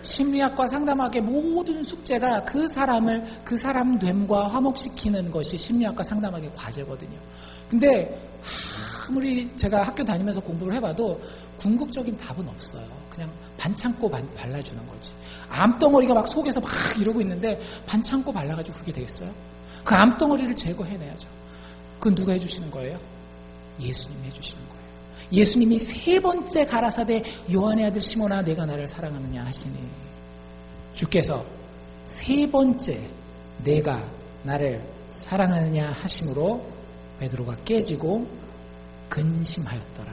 심리학과 상담학의 모든 숙제가 그 사람됨과 화목시키는 것이 심리학과 상담학의 과제거든요. 근데 아무리 제가 학교 다니면서 공부를 해봐도 궁극적인 답은 없어요. 그냥 반창고 발라주는 거지. 암덩어리가 막 속에서 막 이러고 있는데 반창고 발라가지고 그게 되겠어요? 그 암덩어리를 제거해내야죠. 그건 누가 해주시는 거예요? 예수님이 해주시는 거예요. 예수님이 세 번째 가라사대 요한의 아들 시몬아 내가 나를 사랑하느냐 하시니 주께서 세 번째 내가 나를 사랑하느냐 하심으로 베드로가 깨지고 근심하였더라.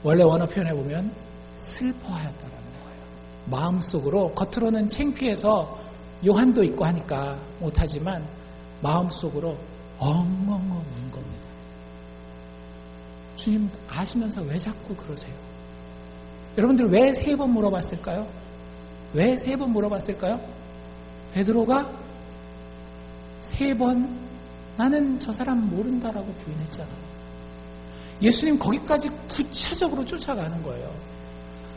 원래 원어 표현해 보면 슬퍼하였다라는 거예요. 마음속으로, 겉으로는 창피해서 요한도 있고 하니까 못하지만 마음속으로 엉엉엉 운 겁니다. 주님 아시면서 왜 자꾸 그러세요? 여러분들 왜 세 번 물어봤을까요? 왜 세 번 물어봤을까요? 베드로가 세 번 나는 저 사람 모른다라고 부인했잖아. 예수님 거기까지 구체적으로 쫓아가는 거예요.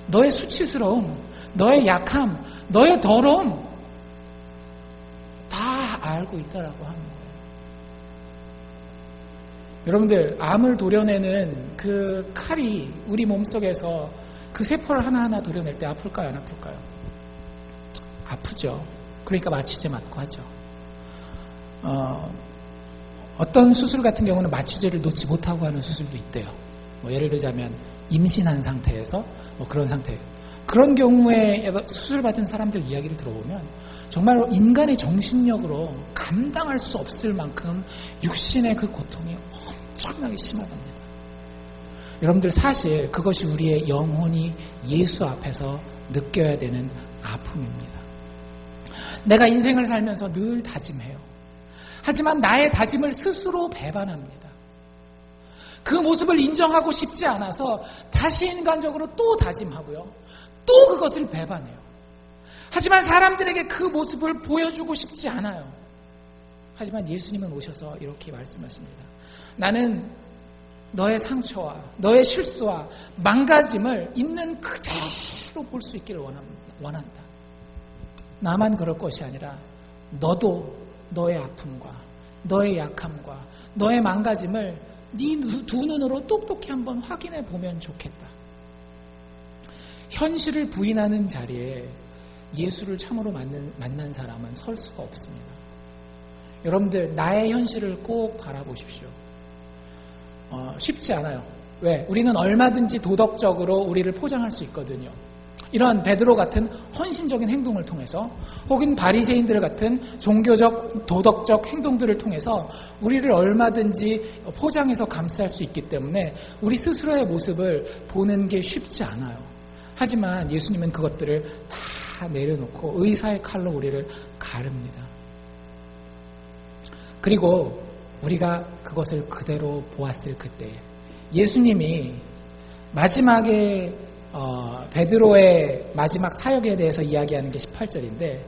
너의 수치스러움, 너의 약함, 너의 더러움 다 알고 있다라고 하는 거예요. 여러분들 암을 도려내는 그 칼이 우리 몸속에서 그 세포를 하나하나 도려낼 때 아플까요? 안 아플까요? 아프죠. 그러니까 마취제 맞고 하죠. 어떤 수술 같은 경우는 마취제를 놓지 못하고 하는 수술도 있대요. 예를 들자면 임신한 상태에서 그런 상태. 그런 경우에 수술받은 사람들 이야기를 들어보면 정말 인간의 정신력으로 감당할 수 없을 만큼 육신의 그 고통이 엄청나게 심하답니다. 여러분들 사실 그것이 우리의 영혼이 예수 앞에서 느껴야 되는 아픔입니다. 내가 인생을 살면서 늘 다짐해요. 하지만 나의 다짐을 스스로 배반합니다. 그 모습을 인정하고 싶지 않아서 다시 인간적으로 또 다짐하고요. 또 그것을 배반해요. 하지만 사람들에게 그 모습을 보여주고 싶지 않아요. 하지만 예수님은 오셔서 이렇게 말씀하십니다. 나는 너의 상처와 너의 실수와 망가짐을 있는 그대로 볼 수 있기를 원한다. 나만 그럴 것이 아니라 너도 너의 아픔과 너의 약함과 너의 망가짐을 네 두 눈으로 똑똑히 한번 확인해 보면 좋겠다. 현실을 부인하는 자리에 예수를 참으로 만난 사람은 설 수가 없습니다. 여러분들 나의 현실을 꼭 바라보십시오. 쉽지 않아요. 왜? 우리는 얼마든지 도덕적으로 우리를 포장할 수 있거든요. 이런 베드로 같은 헌신적인 행동을 통해서 혹은 바리새인들 같은 종교적 도덕적 행동들을 통해서 우리를 얼마든지 포장해서 감쌀 수 있기 때문에 우리 스스로의 모습을 보는 게 쉽지 않아요. 하지만 예수님은 그것들을 다 내려놓고 의사의 칼로 우리를 가릅니다. 그리고 우리가 그것을 그대로 보았을 그때 예수님이 마지막에 베드로의 마지막 사역에 대해서 이야기하는 게 18절인데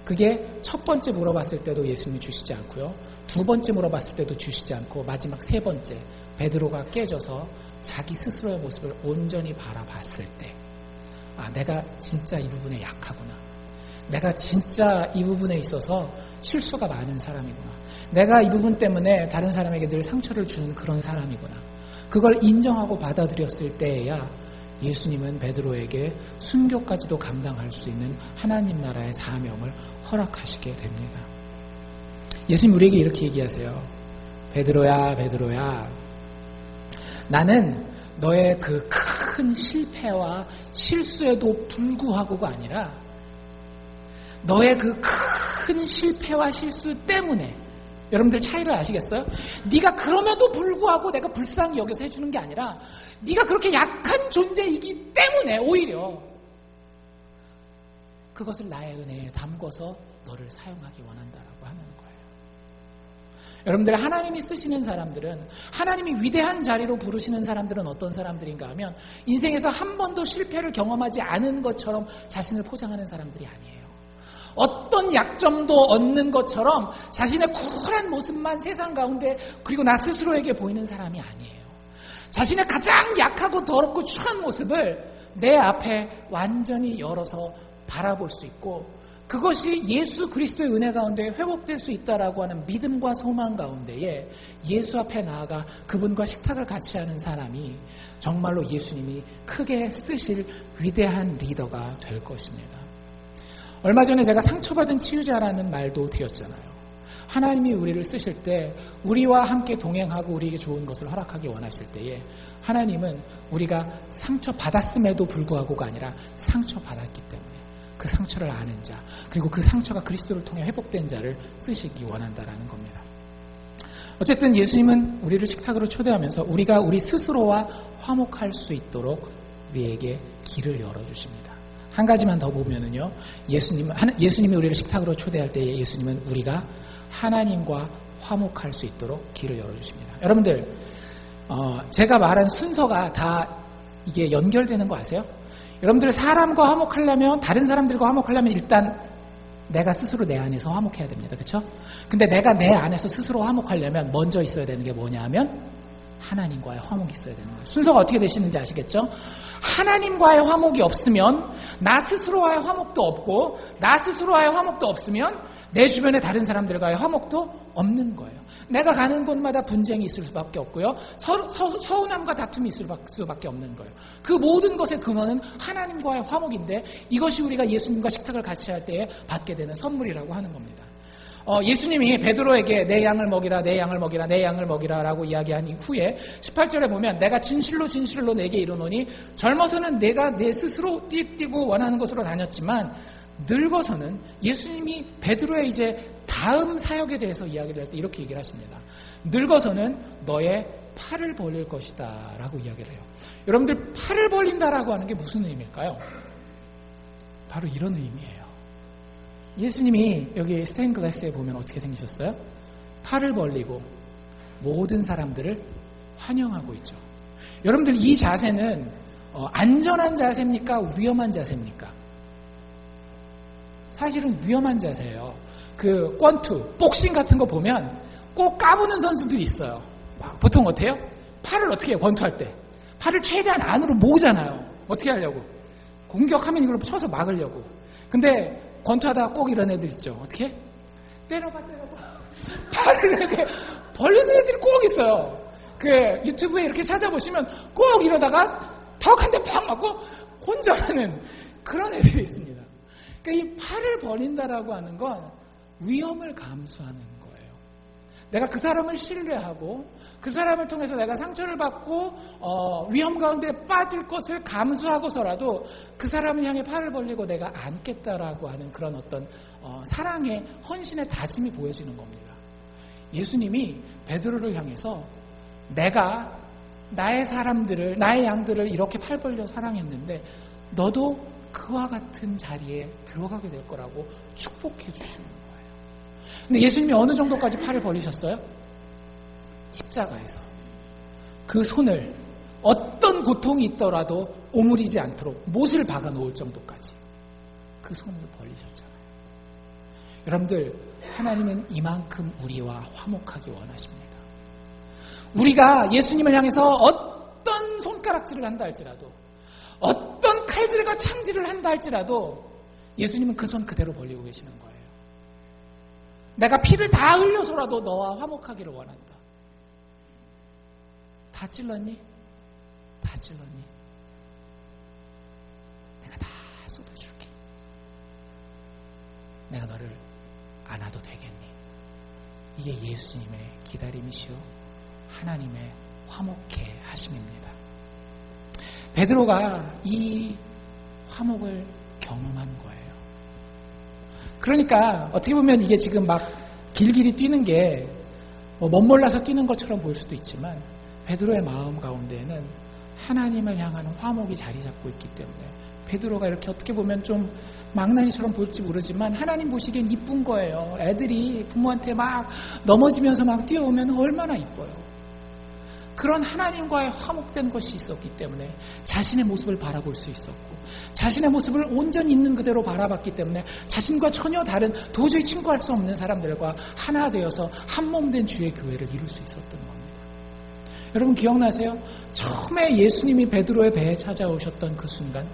그게 첫 번째 물어봤을 때도 예수님이 주시지 않고요. 두 번째 물어봤을 때도 주시지 않고 마지막 세 번째 베드로가 깨져서 자기 스스로의 모습을 온전히 바라봤을 때 내가 진짜 이 부분에 약하구나. 내가 진짜 이 부분에 있어서 실수가 많은 사람이구나. 내가 이 부분 때문에 다른 사람에게 늘 상처를 주는 그런 사람이구나. 그걸 인정하고 받아들였을 때에야 예수님은 베드로에게 순교까지도 감당할 수 있는 하나님 나라의 사명을 허락하시게 됩니다. 예수님 우리에게 이렇게 얘기하세요. 베드로야, 베드로야. 나는 너의 그 큰 실패와 실수에도 불구하고가 아니라 너의 그 큰 실패와 실수 때문에 여러분들 차이를 아시겠어요? 네가 그럼에도 불구하고 내가 불쌍히 여겨서 해주는 게 아니라 네가 그렇게 약한 존재이기 때문에 오히려 그것을 나의 은혜에 담궈서 너를 사용하기 원한다라고 하는 거예요. 여러분들 하나님이 쓰시는 사람들은 하나님이 위대한 자리로 부르시는 사람들은 어떤 사람들인가 하면 인생에서 한 번도 실패를 경험하지 않은 것처럼 자신을 포장하는 사람들이 아니에요. 어떤 약점도 얻는 것처럼 자신의 쿨한 모습만 세상 가운데 그리고 나 스스로에게 보이는 사람이 아니에요. 자신의 가장 약하고 더럽고 추한 모습을 내 앞에 완전히 열어서 바라볼 수 있고 그것이 예수 그리스도의 은혜 가운데 회복될 수 있다라고 하는 믿음과 소망 가운데에 예수 앞에 나아가 그분과 식탁을 같이 하는 사람이 정말로 예수님이 크게 쓰실 위대한 리더가 될 것입니다. 얼마 전에 제가 상처받은 치유자라는 말도 드렸잖아요. 하나님이 우리를 쓰실 때 우리와 함께 동행하고 우리에게 좋은 것을 허락하기 원하실 때에 하나님은 우리가 상처받았음에도 불구하고가 아니라 상처받았기 때문에 그 상처를 아는 자 그리고 그 상처가 그리스도를 통해 회복된 자를 쓰시기 원한다라는 겁니다. 어쨌든 예수님은 우리를 식탁으로 초대하면서 우리가 우리 스스로와 화목할 수 있도록 우리에게 길을 열어주십니다. 한 가지만 더 보면은요, 예수님이 우리를 식탁으로 초대할 때에 예수님은 우리가 하나님과 화목할 수 있도록 길을 열어주십니다. 여러분들, 제가 말한 순서가 다 이게 연결되는 거 아세요? 여러분들 사람과 화목하려면, 다른 사람들과 화목하려면 일단 내가 스스로 내 안에서 화목해야 됩니다. 그렇죠? 근데 내가 내 안에서 스스로 화목하려면 먼저 있어야 되는 게 뭐냐 하면 하나님과의 화목이 있어야 되는 거예요. 순서가 어떻게 되시는지 아시겠죠? 하나님과의 화목이 없으면 나 스스로와의 화목도 없고 나 스스로와의 화목도 없으면 내 주변의 다른 사람들과의 화목도 없는 거예요. 내가 가는 곳마다 분쟁이 있을 수밖에 없고요. 서운함과 다툼이 있을 수밖에 없는 거예요. 그 모든 것의 근원은 하나님과의 화목인데 이것이 우리가 예수님과 식탁을 같이 할 때에 받게 되는 선물이라고 하는 겁니다. 예수님이 베드로에게 내 양을 먹이라 내 양을 먹이라 내 양을 먹이라 라고 이야기한 이후에 18절에 보면 내가 진실로 진실로 내게 이르노니 젊어서는 내가 내 스스로 띠뛰고 원하는 곳으로 다녔지만 늙어서는 예수님이 베드로의 이제 다음 사역에 대해서 이야기를 할 때 이렇게 얘기를 하십니다. 늙어서는 너의 팔을 벌릴 것이다 라고 이야기를 해요. 여러분들 팔을 벌린다라고 하는 게 무슨 의미일까요? 바로 이런 의미예요. 예수님이 여기 스테인글라스에 보면 어떻게 생기셨어요? 팔을 벌리고 모든 사람들을 환영하고 있죠. 여러분들 이 자세는 안전한 자세입니까? 위험한 자세입니까? 사실은 위험한 자세예요. 그 권투, 복싱 같은 거 보면 꼭 까부는 선수들이 있어요. 보통 어때요? 팔을 어떻게 해요? 권투할 때. 팔을 최대한 안으로 모으잖아요. 어떻게 하려고? 공격하면 이걸로 쳐서 막으려고. 근데 권투하다가 꼭 이런 애들 있죠. 어떻게? 때려봐. 팔을 이렇게 벌리는 애들이 꼭 있어요. 그 유튜브에 이렇게 찾아보시면 꼭 이러다가 턱 한 대 팍 맞고 혼전하는 그런 애들이 있습니다. 그러니까 이 팔을 벌린다라고 하는 건 위험을 감수하는 거예요. 내가 그 사람을 신뢰하고 그 사람을 통해서 내가 상처를 받고 위험 가운데 빠질 것을 감수하고서라도 그 사람을 향해 팔을 벌리고 내가 안겠다라고 하는 그런 어떤 사랑의 헌신의 다짐이 보여지는 겁니다. 예수님이 베드로를 향해서 내가 나의 사람들을, 나의 양들을 이렇게 팔 벌려 사랑했는데 너도 그와 같은 자리에 들어가게 될 거라고 축복해 주시는 거예요. 근데 예수님이 어느 정도까지 팔을 벌리셨어요? 십자가에서 그 손을 어떤 고통이 있더라도 오므리지 않도록 못을 박아 놓을 정도까지 그 손을 벌리셨잖아요. 여러분들, 하나님은 이만큼 우리와 화목하기 원하십니다. 우리가 예수님을 향해서 어떤 손가락질을 한다 할지라도, 어떤 칼질과 창질을 한다 할지라도 예수님은 그 손 그대로 벌리고 계시는 거예요. 내가 피를 다 흘려서라도 너와 화목하기를 원한다. 다 찔렀니? 다 찔렀니? 내가 다 쏟아줄게. 내가 너를 안아도 되겠니? 이게 예수님의 기다림이시오 하나님의 화목해 하심입니다. 베드로가 이 화목을 경험한 거예요. 그러니까 어떻게 보면 이게 지금 막 길길이 뛰는 게 멋몰라서 뛰는 것처럼 보일 수도 있지만 베드로의 마음 가운데에는 하나님을 향한 화목이 자리 잡고 있기 때문에 베드로가 이렇게 어떻게 보면 좀 망나니처럼 보일지 모르지만 하나님 보시기엔 이쁜 거예요. 애들이 부모한테 막 넘어지면서 막 뛰어오면 얼마나 이뻐요. 그런 하나님과의 화목된 것이 있었기 때문에 자신의 모습을 바라볼 수 있었고 자신의 모습을 온전히 있는 그대로 바라봤기 때문에 자신과 전혀 다른 도저히 친구할 수 없는 사람들과 하나 되어서 한몸된 주의 교회를 이룰 수 있었던 겁니다. 여러분 기억나세요? 처음에 예수님이 베드로의 배에 찾아오셨던 그 순간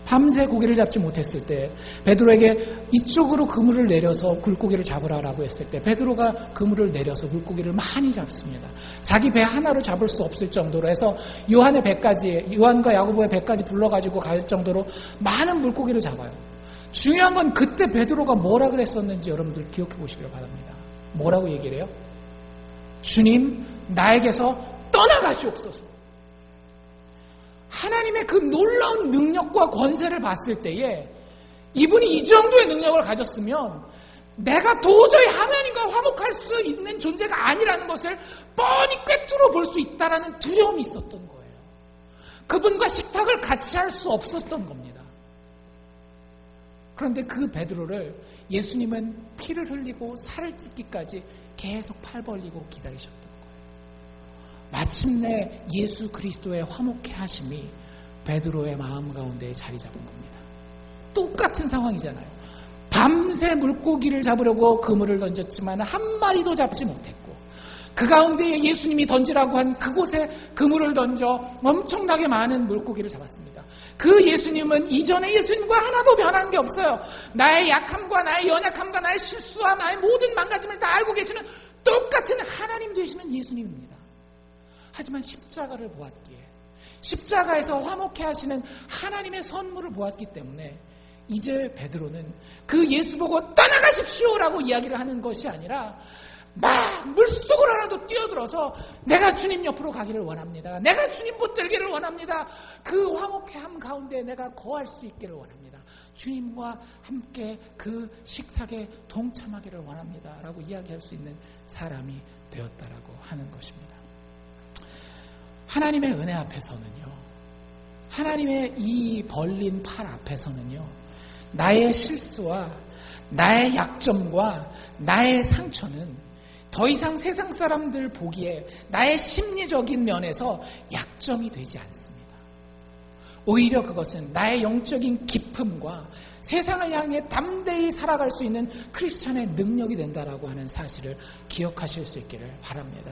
밤새 고기를 잡지 못했을 때 베드로에게 이쪽으로 그물을 내려서 물고기를 잡으라라고 했을 때 베드로가 그물을 내려서 물고기를 많이 잡습니다. 자기 배 하나로 잡을 수 없을 정도로 해서 요한과 야고보의 배까지 불러가지고 갈 정도로 많은 물고기를 잡아요. 중요한 건 그때 베드로가 뭐라 그랬었는지 여러분들 기억해 보시길 바랍니다. 뭐라고 얘기를 해요? 주님, 나에게서 떠나가시옵소서. 하나님의 그 놀라운 능력과 권세를 봤을 때에 이분이 이 정도의 능력을 가졌으면 내가 도저히 하나님과 화목할 수 있는 존재가 아니라는 것을 뻔히 꿰뚫어 볼 수 있다는 두려움이 있었던 거예요. 그분과 식탁을 같이 할 수 없었던 겁니다. 그런데 그 베드로를 예수님은 피를 흘리고 살을 찢기까지 계속 팔 벌리고 기다리셨던 거예요. 마침내 예수 그리스도의 화목해 하심이 베드로의 마음 가운데 자리 잡은 겁니다. 똑같은 상황이잖아요. 밤새 물고기를 잡으려고 그물을 던졌지만 한 마리도 잡지 못했고 그 가운데 예수님이 던지라고 한 그곳에 그물을 던져 엄청나게 많은 물고기를 잡았습니다. 그 예수님은 이전의 예수님과 하나도 변한 게 없어요. 나의 약함과 나의 연약함과 나의 실수와 나의 모든 망가짐을 다 알고 계시는 똑같은 하나님 되시는 예수님입니다. 하지만 십자가를 보았기에 십자가에서 화목해 하시는 하나님의 선물을 보았기 때문에 이제 베드로는 그 예수 보고 떠나가십시오라고 이야기를 하는 것이 아니라 막 물속으로라도 뛰어들어서 내가 주님 옆으로 가기를 원합니다. 내가 주님 붙들기를 원합니다. 그 화목해함 가운데 내가 거할 수 있기를 원합니다. 주님과 함께 그 식탁에 동참하기를 원합니다. 라고 이야기할 수 있는 사람이 되었다라고 하는 것입니다. 하나님의 은혜 앞에서는요, 하나님의 이 벌린 팔 앞에서는요, 나의 실수와 나의 약점과 나의 상처는 더 이상 세상 사람들 보기에 나의 심리적인 면에서 약점이 되지 않습니다. 오히려 그것은 나의 영적인 기쁨과 세상을 향해 담대히 살아갈 수 있는 크리스찬의 능력이 된다라고 하는 사실을 기억하실 수 있기를 바랍니다.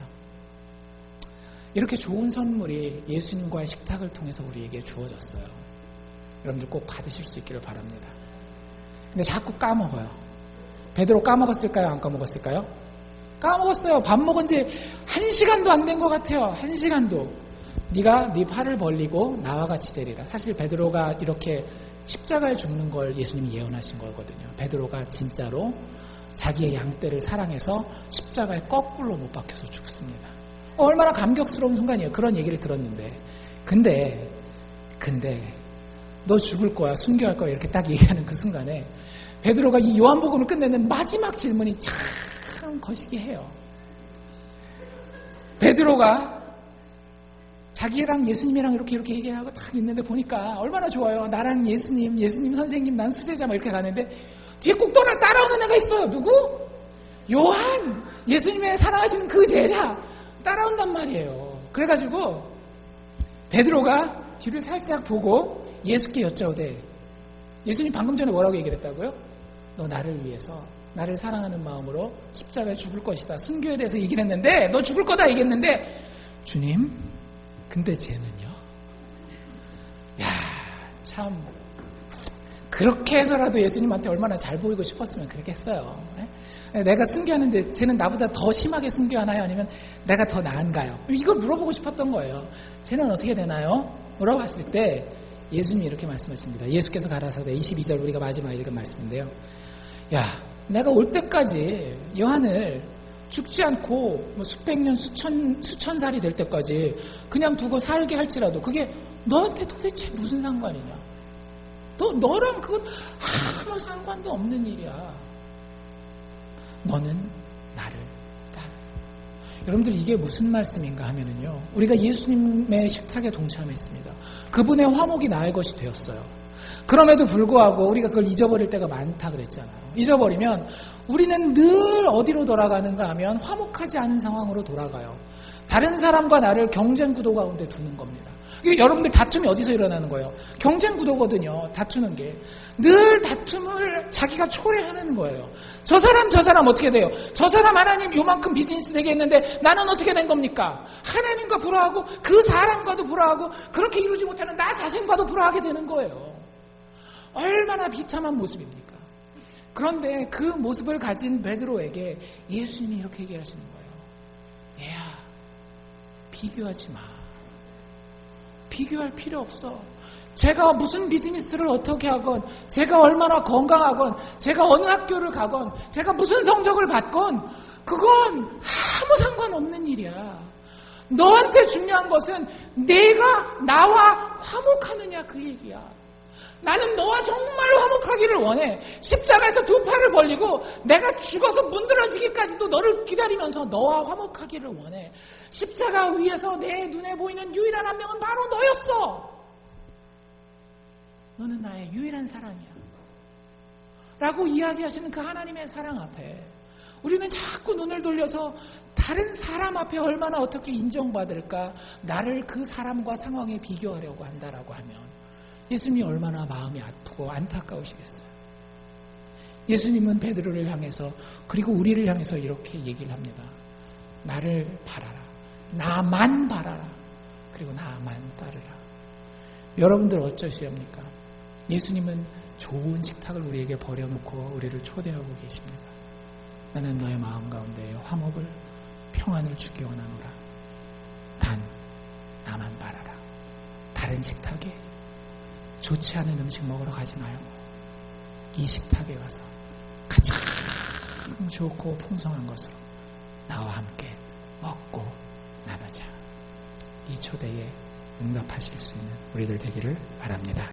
이렇게 좋은 선물이 예수님과의 식탁을 통해서 우리에게 주어졌어요. 여러분들 꼭 받으실 수 있기를 바랍니다. 근데 자꾸 까먹어요. 베드로 까먹었을까요? 안 까먹었을까요? 까먹었어요. 밥 먹은 지 1시간도 안 된 것 같아요. 1시간도. 네가 네 팔을 벌리고 나와 같이 되리라. 사실 베드로가 이렇게 십자가에 죽는 걸 예수님이 예언하신 거거든요. 베드로가 진짜로 자기의 양떼를 사랑해서 십자가에 거꾸로 못 박혀서 죽습니다. 얼마나 감격스러운 순간이에요. 그런 얘기를 들었는데 근데 너 죽을 거야, 순교할 거야 이렇게 딱 얘기하는 그 순간에 베드로가 이 요한복음을 끝내는 마지막 질문이 참 거시기해요. 베드로가 자기랑 예수님이랑 이렇게 얘기하고 딱 있는데 보니까 얼마나 좋아요. 나랑 예수님 선생님, 난 수제자 막 이렇게 가는데 뒤에 꼭 따라오는 애가 있어요. 누구? 요한! 예수님의 사랑하시는 그 제자 따라온단 말이에요. 그래가지고 베드로가 뒤를 살짝 보고 예수께 여짜오되, 예수님 방금 전에 뭐라고 얘기를 했다고요? 너 나를 위해서, 나를 사랑하는 마음으로 십자가에 죽을 것이다. 순교에 대해서 얘기를 했는데, 너 죽을 거다 얘기했는데, 주님, 근데 쟤는요? 야, 참 그렇게 해서라도 예수님한테 얼마나 잘 보이고 싶었으면 그랬겠어요. 내가 순교하는데 쟤는 나보다 더 심하게 순교하나요? 아니면 내가 더 나은가요? 이걸 물어보고 싶었던 거예요. 쟤는 어떻게 되나요? 물어봤을 때 예수님이 이렇게 말씀하십니다. 예수께서 가라사대, 22절 우리가 마지막에 읽은 말씀인데요. 야, 내가 올 때까지 요한을 죽지 않고 뭐 수백 년, 수천 살이 될 때까지 그냥 두고 살게 할지라도 그게 너한테 도대체 무슨 상관이냐? 너랑 그건 아무 상관도 없는 일이야. 너는 나를 따라. 여러분들 이게 무슨 말씀인가 하면은요, 우리가 예수님의 식탁에 동참했습니다. 그분의 화목이 나의 것이 되었어요. 그럼에도 불구하고 우리가 그걸 잊어버릴 때가 많다 그랬잖아요. 잊어버리면 우리는 늘 어디로 돌아가는가 하면 화목하지 않은 상황으로 돌아가요. 다른 사람과 나를 경쟁 구도 가운데 두는 겁니다. 여러분들 다툼이 어디서 일어나는 거예요? 경쟁 구도거든요. 다투는 게. 늘 다툼을 자기가 초래하는 거예요. 저 사람 어떻게 돼요? 저 사람 하나님 요만큼 비즈니스 되게 했는데 나는 어떻게 된 겁니까? 하나님과 불화하고 그 사람과도 불화하고 그렇게 이루지 못하는 나 자신과도 불화하게 되는 거예요. 얼마나 비참한 모습입니까? 그런데 그 모습을 가진 베드로에게 예수님이 이렇게 얘기하시는 거예요. 얘야, 비교하지 마. 비교할 필요 없어. 제가 무슨 비즈니스를 어떻게 하건, 제가 얼마나 건강하건, 제가 어느 학교를 가건, 제가 무슨 성적을 받건, 그건 아무 상관없는 일이야. 너한테 중요한 것은 내가 나와 화목하느냐 그 얘기야. 나는 너와 정말로 화목하기를 원해. 십자가에서 두 팔을 벌리고 내가 죽어서 문드러지기까지도 너를 기다리면서 너와 화목하기를 원해. 십자가 위에서 내 눈에 보이는 유일한 한 명은 바로 너였어. 너는 나의 유일한 사랑이야. 라고 이야기하시는 그 하나님의 사랑 앞에 우리는 자꾸 눈을 돌려서 다른 사람 앞에 얼마나 어떻게 인정받을까, 나를 그 사람과 상황에 비교하려고 한다라고 하면 예수님이 얼마나 마음이 아프고 안타까우시겠어요. 예수님은 베드로를 향해서, 그리고 우리를 향해서 이렇게 얘기를 합니다. 나를 바라라. 나만 바라라. 그리고 나만 따르라. 여러분들 어쩌시렵니까? 예수님은 좋은 식탁을 우리에게 버려놓고 우리를 초대하고 계십니다. 나는 너의 마음 가운데 화목을, 평안을 주기 원하노라. 단 나만 바라라. 다른 식탁에 좋지 않은 음식 먹으러 가지 말고 이 식탁에 와서 가장 좋고 풍성한 것으로 나와 함께 먹고 나누자. 이 초대에 응답하실 수 있는 우리들 되기를 바랍니다.